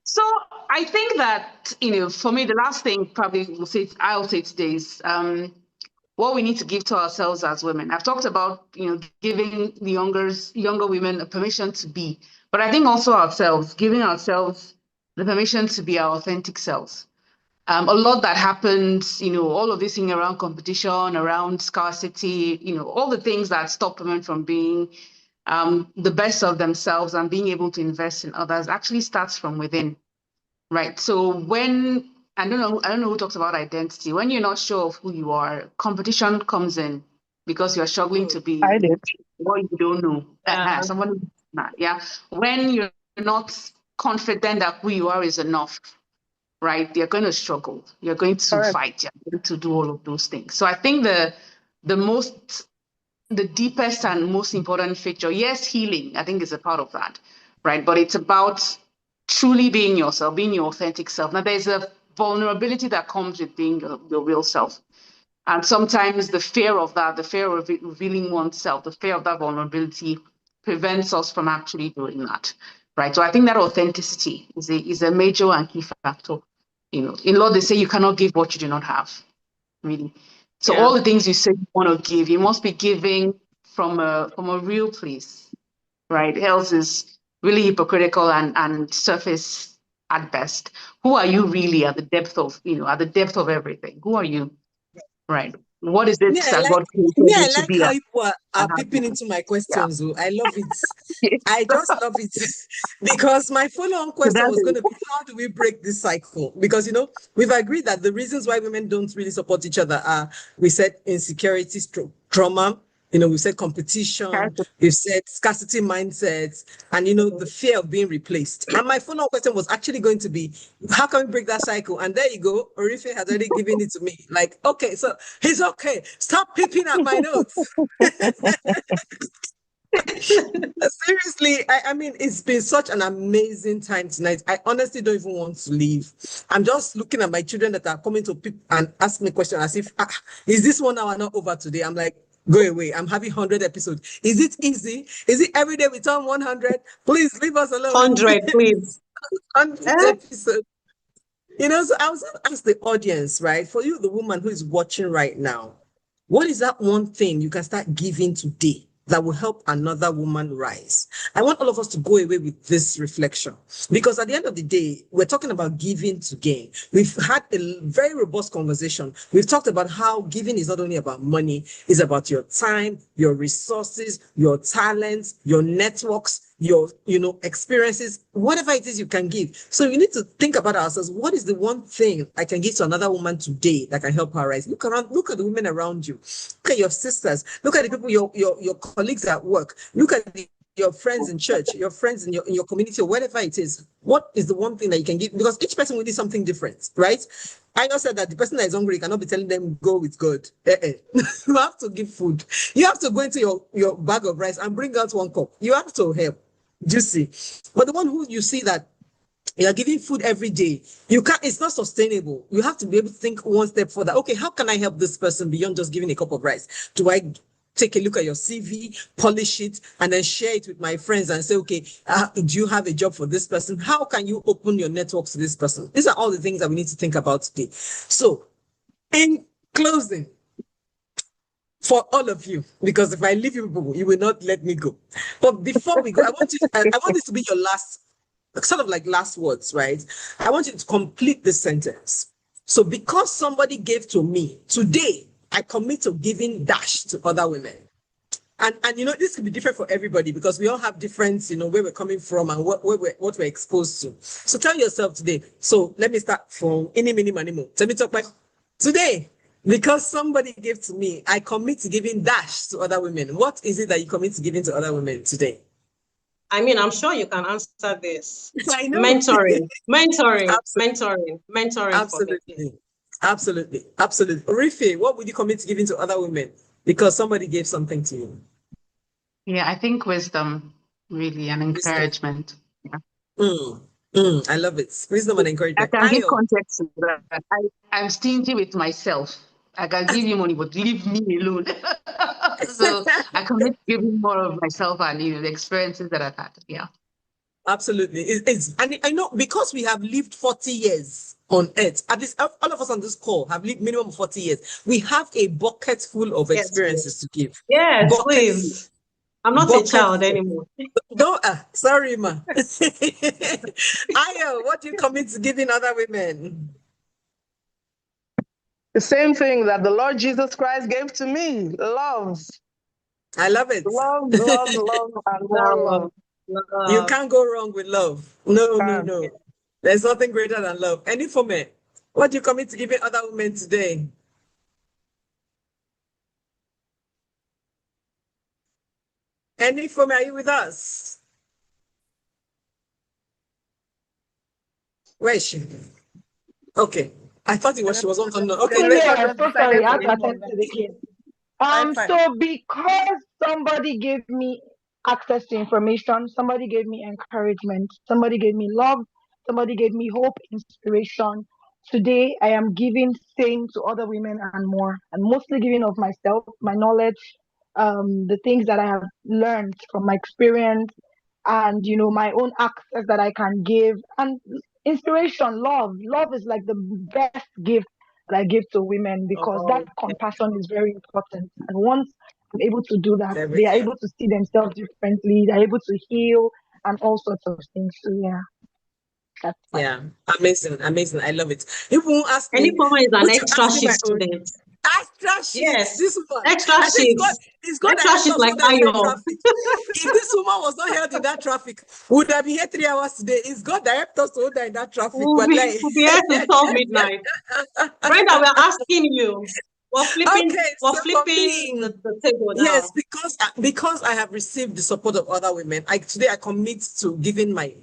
So I think that, for me, the last thing probably I'll say today is what we need to give to ourselves as women. I've talked about, giving the younger women a permission to be, but I think also ourselves, giving ourselves the permission to be our authentic selves. A lot that happens, all of this thing around competition, around scarcity, all the things that stop women from being the best of themselves and being able to invest in others actually starts from within, right? So when, I don't know who talks about identity. When you're not sure of who you are, competition comes in because you're struggling to be what you don't know. When you're not confident that who you are is enough, right? You're going to struggle. You're going to fight. You're going to do all of those things. So I think the deepest and most important feature, yes, healing, I think is a part of that, right? But it's about truly being yourself, being your authentic self. Now, there's a vulnerability that comes with being your real self. And sometimes the fear of that, the fear of revealing oneself, the fear of that vulnerability prevents us from actually doing that, right? So I think that authenticity is a major and key factor. You know, in law, they say you cannot give what you do not have, really. So all the things you say you want to give, you must be giving from a real place, right? Else is really hypocritical and surface at best. Who are you really at the depth of, at the depth of everything? Who are you, right? What is it that God created you I to like be how at? you are peeping into my questions. Oh, I love it. I just love it because my follow-on question was going to be, how do we break this cycle? Because, we've agreed that the reasons why women don't really support each other are, we said insecurity, trauma, we said competition, we've said scarcity mindsets, and, the fear of being replaced. And my follow-on question was actually going to be, how can we break that cycle? And there you go. Orife has already given it to me. Like, okay, so he's okay. Stop peeping at my notes. Seriously, I mean, it's been such an amazing time tonight. I honestly don't even want to leave. I'm just looking at my children that are coming to pick and ask me questions as if, is this 1 hour not over today? I'm like, go away. I'm having 100 episodes. Is it easy? Is it every day we turn 100? Please leave us alone. 100, please. 100 episodes. So I was going to ask the audience, right? For you, the woman who is watching right now, what is that one thing you can start giving today that will help another woman rise? I want all of us to go away with this reflection, because at the end of the day, we're talking about giving to gain. We've had a very robust conversation. We've talked about how giving is not only about money, it's about your time, your resources, your talents, your networks, your experiences, whatever it is you can give. So you need to think about ourselves. What is the one thing I can give to another woman today that can help her rise? Look around, look at the women around you, look at your sisters, look at the people, your colleagues at work, look at your friends in church, your friends in your community, or whatever it is. What is the one thing that you can give? Because each person will need something different, right? I just said that the person that is hungry, you cannot be telling them go with God. You have to give food. You have to go into your bag of rice and bring out 1 cup. You have to help. Do you see? But the one who you see that you are giving food every day, it's not sustainable. You have to be able to think one step further. Okay, how can I help this person beyond just giving a cup of rice? Do I take a look at your CV, polish it, and then share it with my friends and say, okay, do you have a job for this person? How can you open your networks to this person? These are all the things that we need to think about today. So, in closing, for all of you, because if I leave you people, you will not let me go. But before we go, I want this to be your last, sort of like last words, right? I want you to complete this sentence. So because somebody gave to me, today I commit to giving dash to other women. And this could be different for everybody because we all have different, where we're coming from and what we're exposed to. So tell yourself today. So let me start from any, mini, manimo. Let me talk about today. Because somebody gave to me, I commit to giving dash to other women. What is it that you commit to giving to other women today? I mean, I'm sure you can answer this. I know. Mentoring Absolutely. for Absolutely. Orife, what would you commit to giving to other women? Because somebody gave something to you. Yeah, I think wisdom, really, and encouragement. Yeah. I love it. Wisdom and encouragement. I can give context to that. I'm stingy with myself. I can give you money, but leave me alone. So I commit to giving more of myself and the experiences that I've had. Yeah. Absolutely. And I know because we have lived 40 years on earth, at least all of us on this call have lived minimum 40 years. We have a bucket full of experiences to give. Yes, bucket please. Full. I'm not Bucket a child full. anymore. No, sorry, ma. Ayo, what do you commit to giving other women? The same thing that the Lord Jesus Christ gave to me, love. I love it. Love, and more love. You can't go wrong with love. No. There's nothing greater than love. Any for me, what do you commit to giving other women today? Any for me, are you with us? Where is she? Okay. I thought she was on. Okay. Yeah, so sorry. I have to attend to the kids. So because somebody gave me access to information, somebody gave me encouragement, somebody gave me love, somebody gave me hope, inspiration. Today, I am giving same to other women and more, and mostly giving of myself, my knowledge, the things that I have learned from my experience, and my own access that I can give, and inspiration, love. Love is like the best gift that I give to women because that compassion is very important. And once I'm able to do that, they are able to see themselves differently. They're able to heal and all sorts of things. So yeah, that's fine. Yeah, amazing, amazing. I love it. People won't ask Any me, former is an would you extra ask me my shift own? student. Extra sheet. Yes, This one. extra I said shifts. it's God that Extra helped shift us like hold them in that Ayo. traffic. If this woman was not held in that traffic, would have been here 3 hours today. It's God that helped us to hold her in that traffic. We'll But be, like, we'll be here to solve midnight. Brenda, we're asking you. We're flipping, okay, we're so for flipping me, the table now. yes, because I have received the support of other women. Today I commit to giving my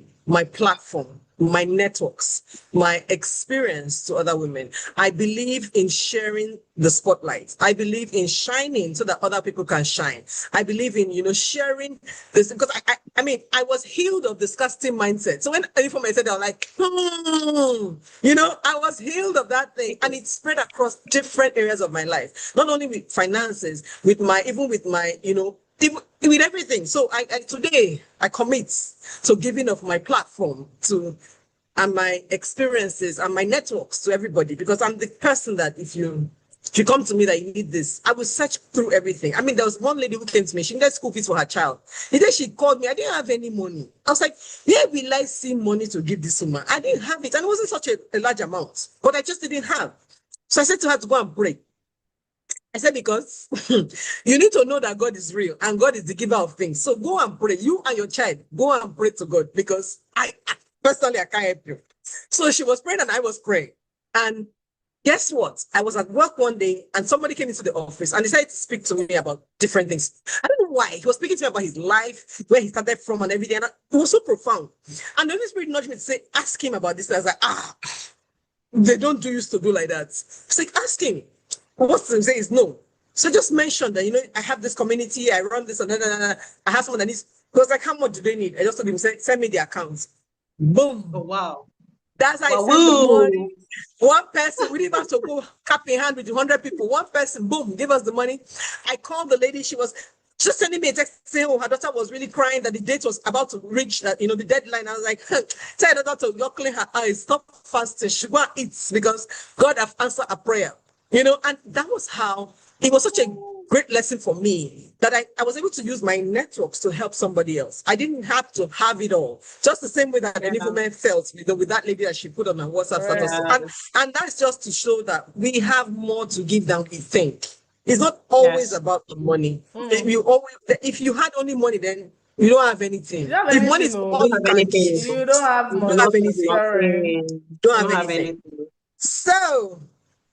platform, my networks, my experience to other women. I believe in sharing the spotlight. I believe in shining so that other people can shine. I believe in sharing this because I mean I was healed of the scarcity mindset. So when anyone said, I was like, I was healed of that thing, and it spread across different areas of my life, not only with finances, with my even with everything. So today I commit to giving of my platform to and my experiences and my networks to everybody, because I'm the person that if you come to me that you need this, I will search through everything. I mean, there was one lady who came to me, she needed school fees for her child. The day she called me, I didn't have any money. I was like, where will I see money to give this woman? I didn't have it, and it wasn't such a large amount, but I just didn't have. So I said to her to go and pray. I said, because you need to know that God is real and God is the giver of things. So go and pray. You and your child, go and pray to God, because I personally, I can't help you. So she was praying and I was praying. And guess what? I was at work one day and somebody came into the office and decided to speak to me about different things. I don't know why. He was speaking to me about his life, where he started from and everything. And it was so profound. And the Holy Spirit nudged me to say, ask him about this. And I was like, they don't used to do like that. It's like, ask him. What's to say is no. So just mention that, I have this community, I run this, and I have someone that needs, because like, how much do they need? I just told him, send me the accounts. Boom. Oh, wow. That's how I sent the money. One person, we didn't have to go cap in hand with 100 people. One person, boom, give us the money. I called the lady. She was just sending me a text saying, her daughter was really crying that the date was about to reach that, the deadline. I was like, tell her daughter to clean her eyes, stop fasting, she go and eat, because God have answered a prayer. And that was how it was such a great lesson for me that I was able to use my networks to help somebody else. I didn't have to have it all. Just the same way that any woman felt with that lady that she put on her WhatsApp status. And that's just to show that we have more to give than we think. It's not always about the money. If you had only money, then you don't have anything. If money is all you can give, you don't have money. You don't have anything. Sorry. Don't have anything. So,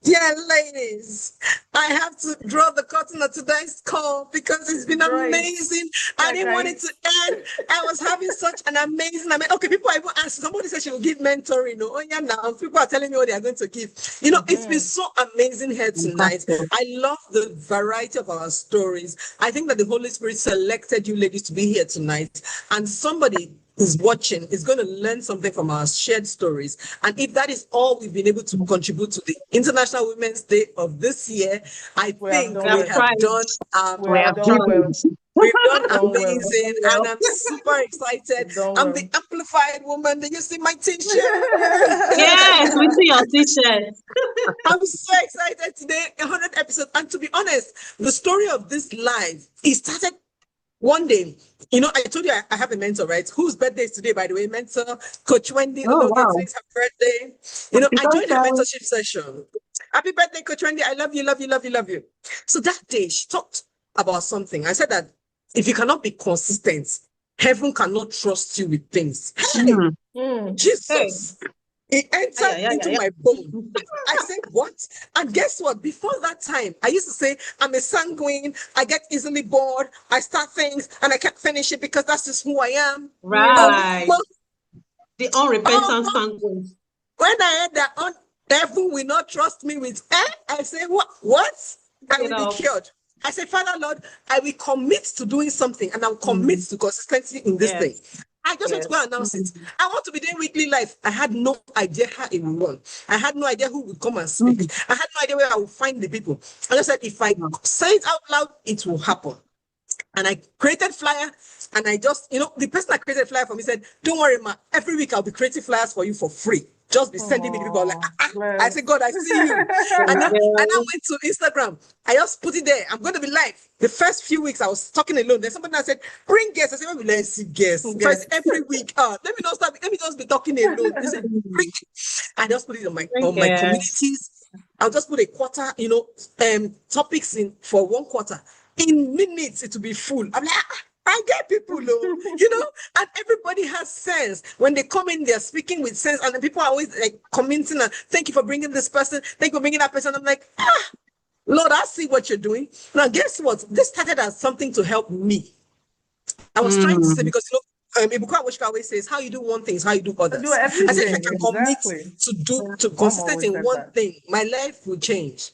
dear ladies, I have to draw the curtain of today's call because it's been amazing. I didn't want it to end. I was having such an amazing. Okay, people are even asking. Somebody said she will give mentoring. Oh yeah, now people are telling me what they are going to give. It's been so amazing here tonight. I love the variety of our stories. I think that the Holy Spirit selected you ladies to be here tonight, and somebody who's watching is going to learn something from our shared stories. And if that is all we've been able to contribute to the International Women's Day of this year, I think we have done We've done amazing, and I'm super excited. I'm the amplified woman. Did you see my t-shirt? Yes, we see your t-shirt. I'm so excited today, 100 episodes. And to be honest, the story of this live, it started one day. I told you I have a mentor, right? Whose birthday is today, by the way? Mentor, Coach Wendy. Oh, wow. Today's her birthday. I joined her mentorship session. Happy birthday, Coach Wendy. I love you, love you, love you, love you. So that day, she talked about something. I said that if you cannot be consistent, heaven cannot trust you with things. Hey, Jesus. It entered into my bone. I said, what? And guess what? Before that time, I used to say, I'm a sanguine. I get easily bored. I start things and I can't finish it because that's just who I am. Right. The unrepentant sanguine. When I heard that heaven will not trust me with, I say, what? I will be cured. I say, Father, Lord, I will commit to doing something and I'll commit to consistency in this thing. I just went to go announce it. I want to be doing weekly live. I had no idea how it would run. I had no idea who would come and speak. I had no idea where I would find the people. I just said, if I say it out loud, it will happen. And I created flyer, and I just, the person that created flyer for me said, don't worry, ma, every week I'll be creating flyers for you for free. Just be sending me the people. I'm like, I said, God, I see you. And I went to Instagram. I just put it there. I'm going to be live. The first few weeks I was talking alone. Then somebody that said, bring guests. I said, let's see guests. First, every week, let me just be talking alone. They said, bring it. I just put it on my communities. I'll just put a quarter, topics in for 1 quarter. In minutes, it will be full. I'm like, I get people, and everybody has sense. When they come in, they're speaking with sense, and the people are always like commenting, and thank you for bringing this person, thank you for bringing that person. I'm like, Lord, I see what you're doing. Now, guess what? This started as something to help me. I was trying to say, because Ibuka Wishka always says, how you do one thing is how you do others. I said, if I can commit to consistent in one thing, my life will change.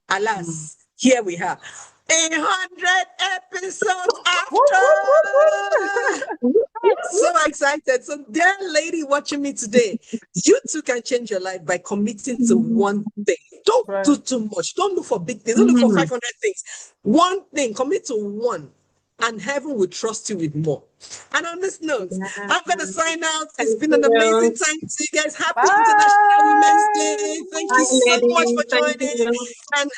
Alas, here we are. 100 episodes after. So excited. So, dear lady watching me today, you too can change your life by committing to one thing. Don't do too much. Don't look for big things. Don't look for 500 things. One thing, commit to one, and heaven will trust you with more. And on this note, I'm going to sign out. It's been an amazing time to see you guys. Happy International Women's Day. Thank you so much for joining. And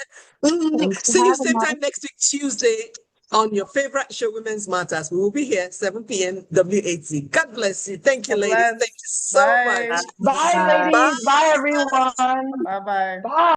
see you same time next week, Tuesday, on your favorite show, Women's Matters. We will be here 7 p.m. WAT. God bless you. Thank you, ladies. Thank you so much. Bye, ladies. Bye, everyone. Bye-bye. Bye.